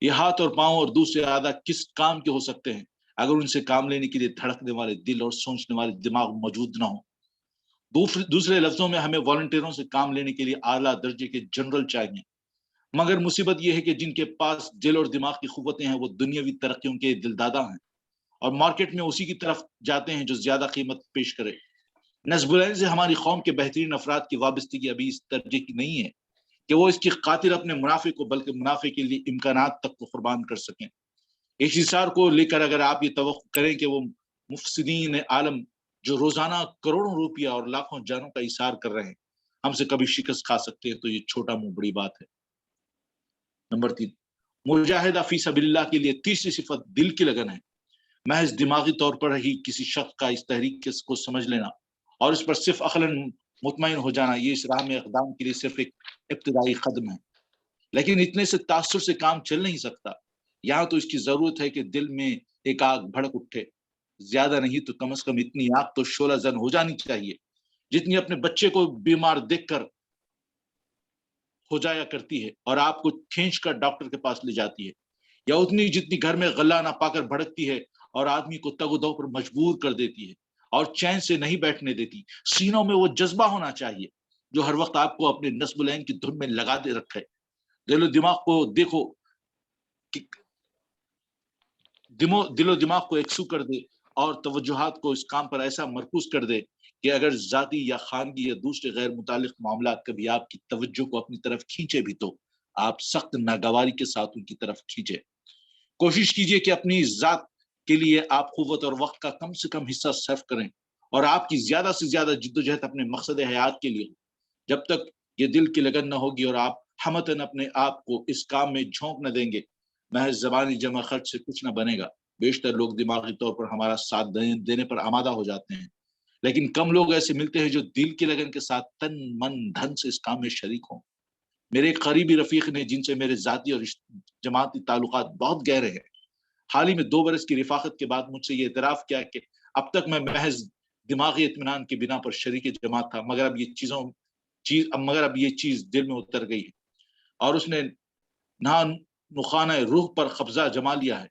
یہ ہاتھ اور پاؤں اور دوسرے اعضاء کس کام کے ہو سکتے ہیں اگر ان سے کام لینے کے لیے دھڑکنے والے دل اور سوچنے والے دماغ موجود نہ ہو؟ دوسرے لفظوں میں ہمیں والنٹیروں سے کام لینے کے لیے اعلیٰ درجے کے جنرل چاہیے، مگر مصیبت یہ ہے کہ جن کے پاس دل اور دماغ کی قوتیں ہیں وہ دنیاوی ترقیوں کے دلدادہ ہیں اور مارکیٹ میں اسی کی طرف جاتے ہیں جو زیادہ قیمت پیش کرے۔ نصب العین سے ہماری قوم کے بہترین افراد کی وابستگی ابھی اس درجے کی نہیں ہے کہ وہ اس کی خاطر اپنے منافع کو بلکہ منافع کے لیے امکانات تک کو قربان کر سکیں۔ اس اثار کو لے کر اگر آپ یہ توقع کریں کہ وہ مفسدین عالم جو روزانہ کروڑوں روپیہ اور لاکھوں جانوں کا اثار کر رہے ہیں ہم سے کبھی شکست کھا سکتے ہیں، تو یہ چھوٹا منہ بڑی بات ہے۔ نمبر 3، مجاہدہ فی سبیل اللہ کے لیے تیسری صفت دل کی لگن ہے۔ محض دماغی طور پر ہی کسی شخص کا اس تحریک کو سمجھ لینا اور اس پر صرف عقلاً مطمئن ہو جانا، یہ اس راہ میں اقدام کے لیے صرف ایک ابتدائی قدم ہے، لیکن اتنے سے تاثر سے کام چل نہیں سکتا۔ یہاں تو اس کی ضرورت ہے کہ دل میں ایک آگ بھڑک اٹھے، زیادہ نہیں تو کم از کم اتنی آگ تو شعلہ زن ہو جانی چاہیے جتنی اپنے بچے کو بیمار دیکھ کر ہو جایا کرتی ہے اور آپ کو کھینچ کر ڈاکٹر کے پاس لے جاتی ہے، یا اتنی جتنی گھر میں غلہ نہ پا کر بھڑکتی ہے اور آدمی کو تگ و دو پر مجبور کر دیتی ہے اور چین سے نہیں بیٹھنے دیتی۔ سینوں میں وہ جذبہ ہونا چاہیے جو ہر وقت آپ کو اپنے نصب العین کی دھن میں لگا دے رکھے۔ دل و دماغ کو دیکھو کہ دل و دماغ کو یکسو کر دے اور توجہات کو اس کام پر ایسا مرکوز کر دے کہ اگر ذاتی یا خانگی یا دوسرے غیر متعلق معاملات کبھی آپ کی توجہ کو اپنی طرف کھینچے بھی تو آپ سخت ناگواری کے ساتھ ان کی طرف کھینچے۔ کوشش کیجئے کہ اپنی ذات کے لیے آپ قوت اور وقت کا کم سے کم حصہ صرف کریں اور آپ کی زیادہ سے زیادہ جدوجہد اپنے مقصد حیات کے لیے ہو۔ جب تک یہ دل کی لگن نہ ہوگی اور آپ ہمتاً اپنے آپ کو اس کام میں جھونک نہ دیں گے، محض زبانی جمع خرچ سے کچھ نہ بنے گا۔ بیشتر لوگ دماغی طور پر ہمارا ساتھ دینے پر آمادہ ہو جاتے ہیں، لیکن کم لوگ ایسے ملتے ہیں جو دل کی لگن کے ساتھ تن من دھن سے اس کام میں شریک ہوں۔ میرے ایک قریبی رفیق نے، جن سے میرے ذاتی اور جماعتی تعلقات بہت گہرے ہیں، حال ہی میں 2 برس کی رفاقت کے بعد مجھ سے یہ اعتراف کیا کہ اب تک میں محض دماغی اطمینان کی بنا پر شریک جماعت تھا، مگر اب یہ چیز دل میں اتر گئی ہے اور اس نے نخانہ روح پر قبضہ جما لیا ہے۔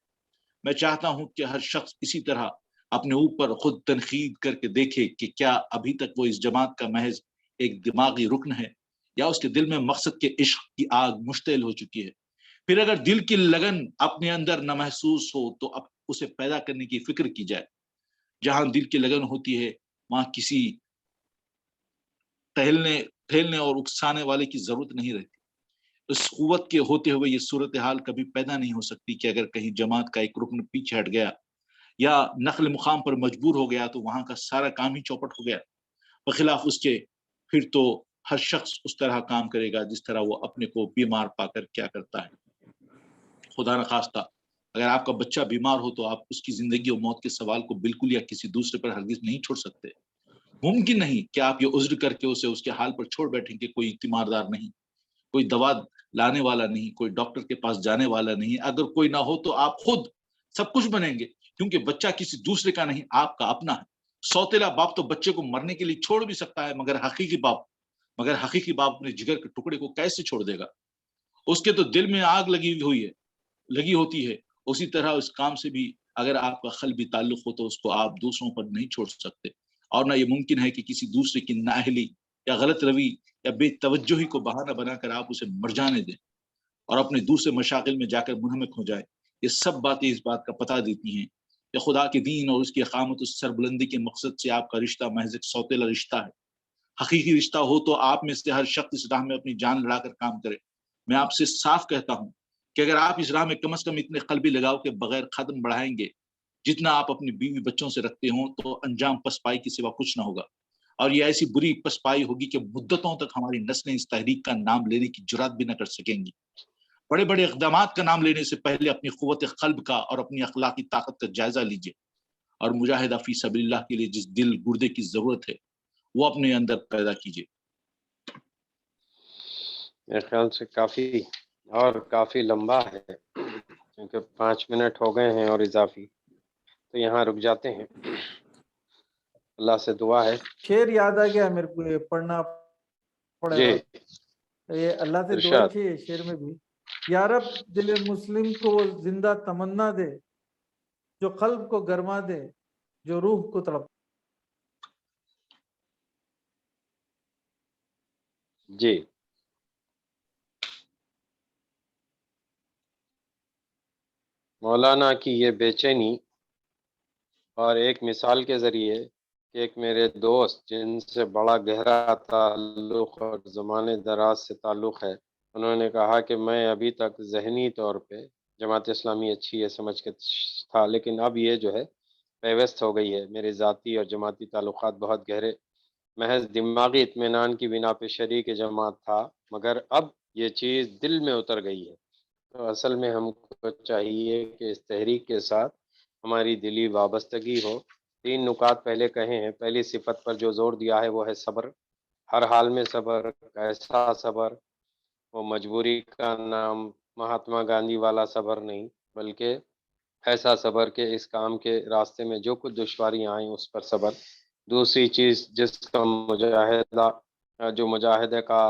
میں چاہتا ہوں کہ ہر شخص اسی طرح اپنے اوپر خود تنقید کر کے دیکھے کہ کیا ابھی تک وہ اس جماعت کا محض ایک دماغی رکن ہے یا اس کے دل میں مقصد کے عشق کی آگ مشتعل ہو چکی ہے۔ پھر اگر دل کی لگن اپنے اندر نہ محسوس ہو تو اب اسے پیدا کرنے کی فکر کی جائے۔ جہاں دل کی لگن ہوتی ہے وہاں کسی ٹھیلنے اور اکسانے والے کی ضرورت نہیں رہتی۔ اس قوت کے ہوتے ہوئے یہ صورتحال کبھی پیدا نہیں ہو سکتی کہ اگر کہیں جماعت کا ایک رکن پیچھے ہٹ گیا یا نقل مقام پر مجبور ہو گیا تو وہاں کا سارا کام ہی چوپٹ ہو گیا۔ بخلاف اس کے پھر تو ہر شخص اس طرح کام کرے گا جس طرح وہ اپنے کو بیمار پا کر کیا کرتا ہے۔ خدا نخواستہ اگر آپ کا بچہ بیمار ہو تو آپ اس کی زندگی اور موت کے سوال کو بالکل یا کسی دوسرے پر ہرگز نہیں چھوڑ سکتے۔ ممکن نہیں کہ آپ یہ عذر کر کے اسے اس کے حال پر چھوڑ بیٹھیں کہ کوئی تیماردار نہیں، کوئی دوا لانے والا نہیں، کوئی ڈاکٹر کے پاس جانے والا نہیں۔ اگر کوئی نہ ہو تو آپ خود سب کچھ بنیں گے، کیونکہ بچہ کسی دوسرے کا نہیں، آپ کا اپنا ہے۔ سوتیلا باپ تو بچے کو مرنے کے لیے چھوڑ بھی سکتا ہے، مگر حقیقی باپ اپنے جگر کے ٹکڑے کو کیسے چھوڑ دے گا؟ اس کے تو دل میں آگ لگی ہوتی ہے۔ اسی طرح اس کام سے بھی اگر آپ کا قلبی تعلق ہو تو اس کو آپ دوسروں پر نہیں چھوڑ سکتے، اور نہ یہ ممکن ہے کہ کسی دوسرے کی نااہلی یا غلط روی یا بے توجہی کو بہانہ بنا کر آپ اسے مر جانے دیں اور اپنے دوسرے مشاغل میں جا کر منہمک ہو جائے۔ یہ سب باتیں اس بات کا پتہ دیتی ہیں کہ خدا کے دین اور اس کی اقامت اس سربلندی کے مقصد سے آپ کا رشتہ محض ایک سوتیلا رشتہ ہے۔ حقیقی رشتہ ہو تو آپ میں سے ہر شخص اس راہ میں اپنی جان لڑا کر کام کرے۔ میں آپ سے صاف کہتا ہوں کہ اگر آپ اس راہ میں کم از کم اتنے قلبی لگاؤ کے بغیر قدم بڑھائیں گے جتنا آپ اپنی بیوی بچوں سے رکھتے ہوں، تو انجام پسپائی کے سوا کچھ نہ ہوگا، اور یہ ایسی بری پسپائی ہوگی کہ مدتوں تک ہماری نسلیں اس تحریک کا نام لینے کی جرات بھی نہ کر سکیں گی۔ بڑے بڑے اقدامات کا نام لینے سے پہلے اپنی قوت قلب کا اور اپنی اخلاقی طاقت کا جائزہ لیجئے، اور مجاہدہ فی سبیل اللہ کے لیے جس دل گردے کی ضرورت ہے وہ اپنے اندر پیدا کیجئے۔ میرے خیال سے کافی لمبا ہے، کیونکہ 5 منٹ ہو گئے ہیں اور اضافی، تو یہاں رک جاتے ہیں۔ اللہ سے دعا ہے۔ شعر یاد آ گیا میرے کو، یہ پڑھنا پڑے جی گا۔ یہ اللہ سے دعا ارشاد۔ کی ہے شعر میں بھی، یا رب دل مسلم کو وہ زندہ تمنا دے جو قلب کو گرما دے، جو روح کو تڑپ۔ جی مولانا کی یہ بے چینی اور ایک مثال کے ذریعے کہ ایک میرے دوست جن سے بڑا گہرا تعلق اور زمانے دراز سے تعلق ہے، انہوں نے کہا کہ میں ابھی تک ذہنی طور پہ جماعت اسلامی اچھی ہے سمجھ کے تھا، لیکن اب یہ جو ہے پیوست ہو گئی ہے، میرے ذاتی اور جماعتی تعلقات بہت گہرے محض دماغی اطمینان کی بنا پہ شریک جماعت تھا، مگر اب یہ چیز دل میں اتر گئی ہے۔ تو اصل میں ہم کو چاہیے کہ اس تحریک کے ساتھ ہماری دلی وابستگی ہو۔ 3 نکات پہلے کہے ہیں۔ پہلی صفت پر جو زور دیا ہے وہ ہے صبر، ہر حال میں صبر۔ ایسا صبر، وہ مجبوری کا نام مہاتما گاندھی والا صبر نہیں، بلکہ ایسا صبر کہ اس کام کے راستے میں جو کچھ دشواریاں آئیں اس پر صبر۔ دوسری چیز جس کا جو مجاہدے کا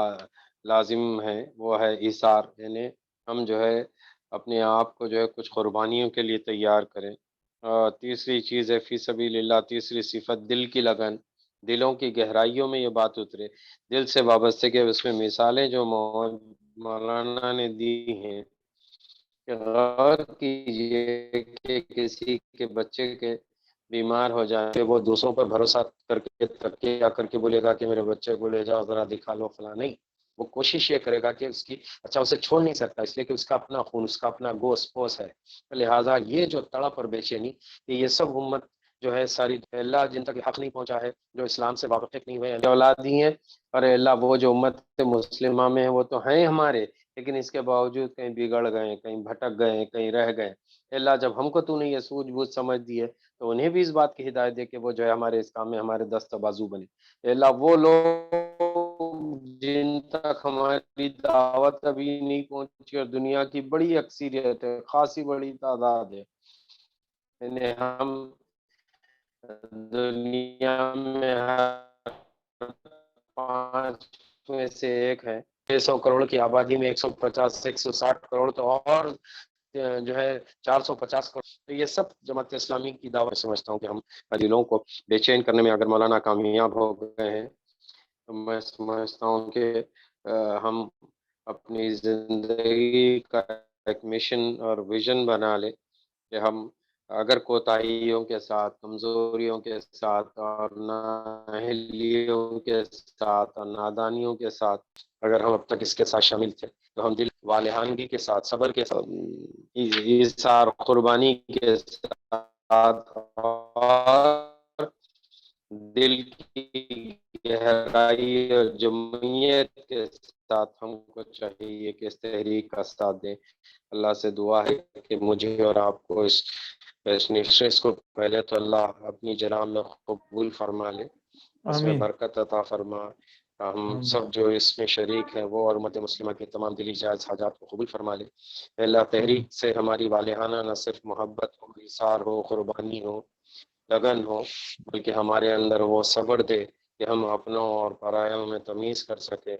لازم ہے وہ ہے ایثار، یعنی ہم جو ہے اپنے آپ کو جو ہے کچھ قربانیوں کے لیے تیار کریں۔ تیسری چیز ہے فی سبیل اللہ، تیسری صفت دل کی لگن، دلوں کی گہرائیوں میں یہ بات اترے، دل سے وابستہ کے اس میں مثالیں جو مولانا نے دی ہیں کہ غور کیجئے کہ کسی کے بچے کے بیمار ہو جائے کہ وہ دوسروں پر بھروسہ کر کے تکیہ کر کے بولے گا کہ میرے بچے کو لے جاؤ ذرا دکھا لو فلاں، نہیں، وہ کوشش یہ کرے گا کہ اس کی اسے چھوڑ نہیں سکتا اس لیے کہ اس کا اپنا خون، اس کا اپنا گوشت پوس ہے، لہٰذا یہ جو تڑپ اور بے چینی کہ یہ سب امت جو ہے ساری اللہ جن تک حق نہیں پہنچا ہے، جو اسلام سے واقف نہیں ہوئے، اولادی ہیں، اور اللہ وہ جو امت مسلمہ میں ہیں وہ تو ہیں ہمارے، لیکن اس کے باوجود کہیں بگڑ گئے، کہیں بھٹک گئے، کہیں رہ گئے۔ اللہ جب ہم کو تو نے یہ سوجھ بوجھ سمجھ دی ہے تو انہیں بھی اس بات کی ہدایت دے کہ وہ جو ہے ہمارے اس کام میں ہمارے دست بازو بنے۔ اللہ وہ لوگ جن تک ہماری دعوت ابھی نہیں پہنچی اور دنیا کی بڑی اکثریت ہے، خاصی بڑی تعداد ہے، انہیں ہم دنیا میں ہر 5 میں سے ایک ہے۔ 600 کروڑ کی آبادی میں 150 سے 160 کروڑ تو اور جو ہے 450 کروڑ، تو یہ سب جماعت اسلامی کی دعوت سمجھتا ہوں کہ ہم دلوں کو بے چین کرنے میں اگر مولانا کامیاب ہو گئے ہیں تو میں سمجھتا ہوں کہ ہم اپنی زندگی کا ایک مشن اور ویژن بنا لیں کہ ہم اگر کوتاہیوں کے ساتھ، کمزوریوں کے ساتھ اور نااہلیوں کے ساتھ اور نادانیوں کے ساتھ اگر ہم اب تک اس کے ساتھ شامل تھے تو ہم دل والہانگی کے ساتھ، صبر کے ساتھ، ایثار قربانی کے ساتھ اور دل کی گہرائی اور جمعیت کے ساتھ ہم کو چاہیے کہ اس تحریک کا ساتھ دیں۔ اللہ سے دعا ہے کہ مجھے اور آپ کو اس نشست کو پہلے تو اللہ اپنی جناب میں قبول فرما لے، اس میں آمین برکت عطا فرما، ہم آمین سب جو اس میں شریک ہیں وہ اور امت مسلمہ کے تمام دلی جائز حاجات کو قبول فرما لے۔ اے اللہ تحریک سے ہماری والہانہ نہ صرف محبت ہو، ایثار ہو، قربانی ہو، لگن ہو، بلکہ ہمارے اندر وہ صبر دے کہ ہم اپنوں اور پرایوں میں تمیز کر سکے۔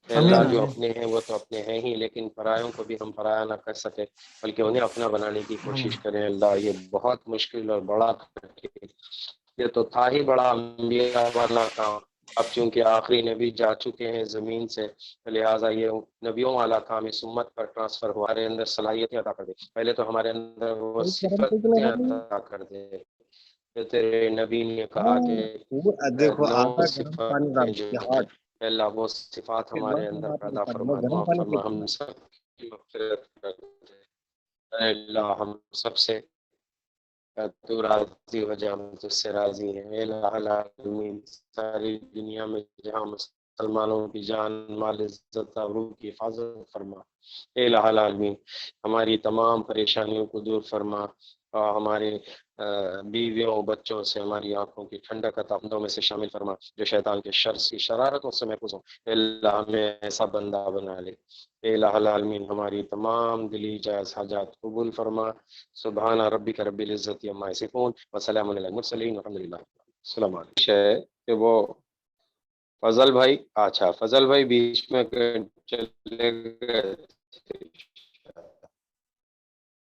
اے اللہ آمین جو آمین اپنے ہیں وہ تو اپنے ہیں ہی، لیکن پرایوں کو بھی ہم پرایا نہ کر سکے بلکہ انہیں اپنا بنانے کی کوشش کریں۔ اللہ یہ بہت مشکل اور بڑا یہ تو تھا ہی بڑا انبیاء والا کام، اب چونکہ آخری نبی جا چکے ہیں زمین سے، لہٰذا یہ نبیوں والا کام اس امت پر ٹرانسفر ہوا، ہمارے اندر صلاحیتیں عطا کر دے، پہلے تو ہمارے اندر وہ صفتیں عطا کر دے کہ تیرے نبی نے کہا کہ دیکھو 9 آدھا گرم پانی ڈال صفتیں جو دیا ہیں ہاتھ اللہ وہ صفات پھر ہمارے بس اندر بات پیدا پانی فرما، گرم معاف پانی فرما، سے ہم سب کی مغفرت کر دے۔ اے اللہ ہم سب سے تو راضی ہو جا، ہم تجھ سے راضی ہیں۔ اے الہ العالمین ساری دنیا میں جہاں مسلمانوں کی جان، مال، عزت، آبرو کی حفاظت فرما۔ اے الہ العالمین ہماری تمام پریشانیوں کو دور فرما، اور ہمارے بیویوں بچوں سے ہماری آنکھوں کی ٹھنڈک عطا بندوں میں سے شامل فرما جو شیطان کے شر کی شرارتوں سے محفوظ ہوں۔ اے اللہ ہمیں ایسا بندہ بنا لے۔ اے الہ العالمین ہماری تمام دلی جائز حاجات قبول فرما۔ سبحان ربک رب العزت عما یصفون وسلام علی المرسلین والحمد للہ۔ السلام علیکم۔ ہے کہ وہ فضل بھائی، اچھا فضل بھائی بیچ میں چلے گئے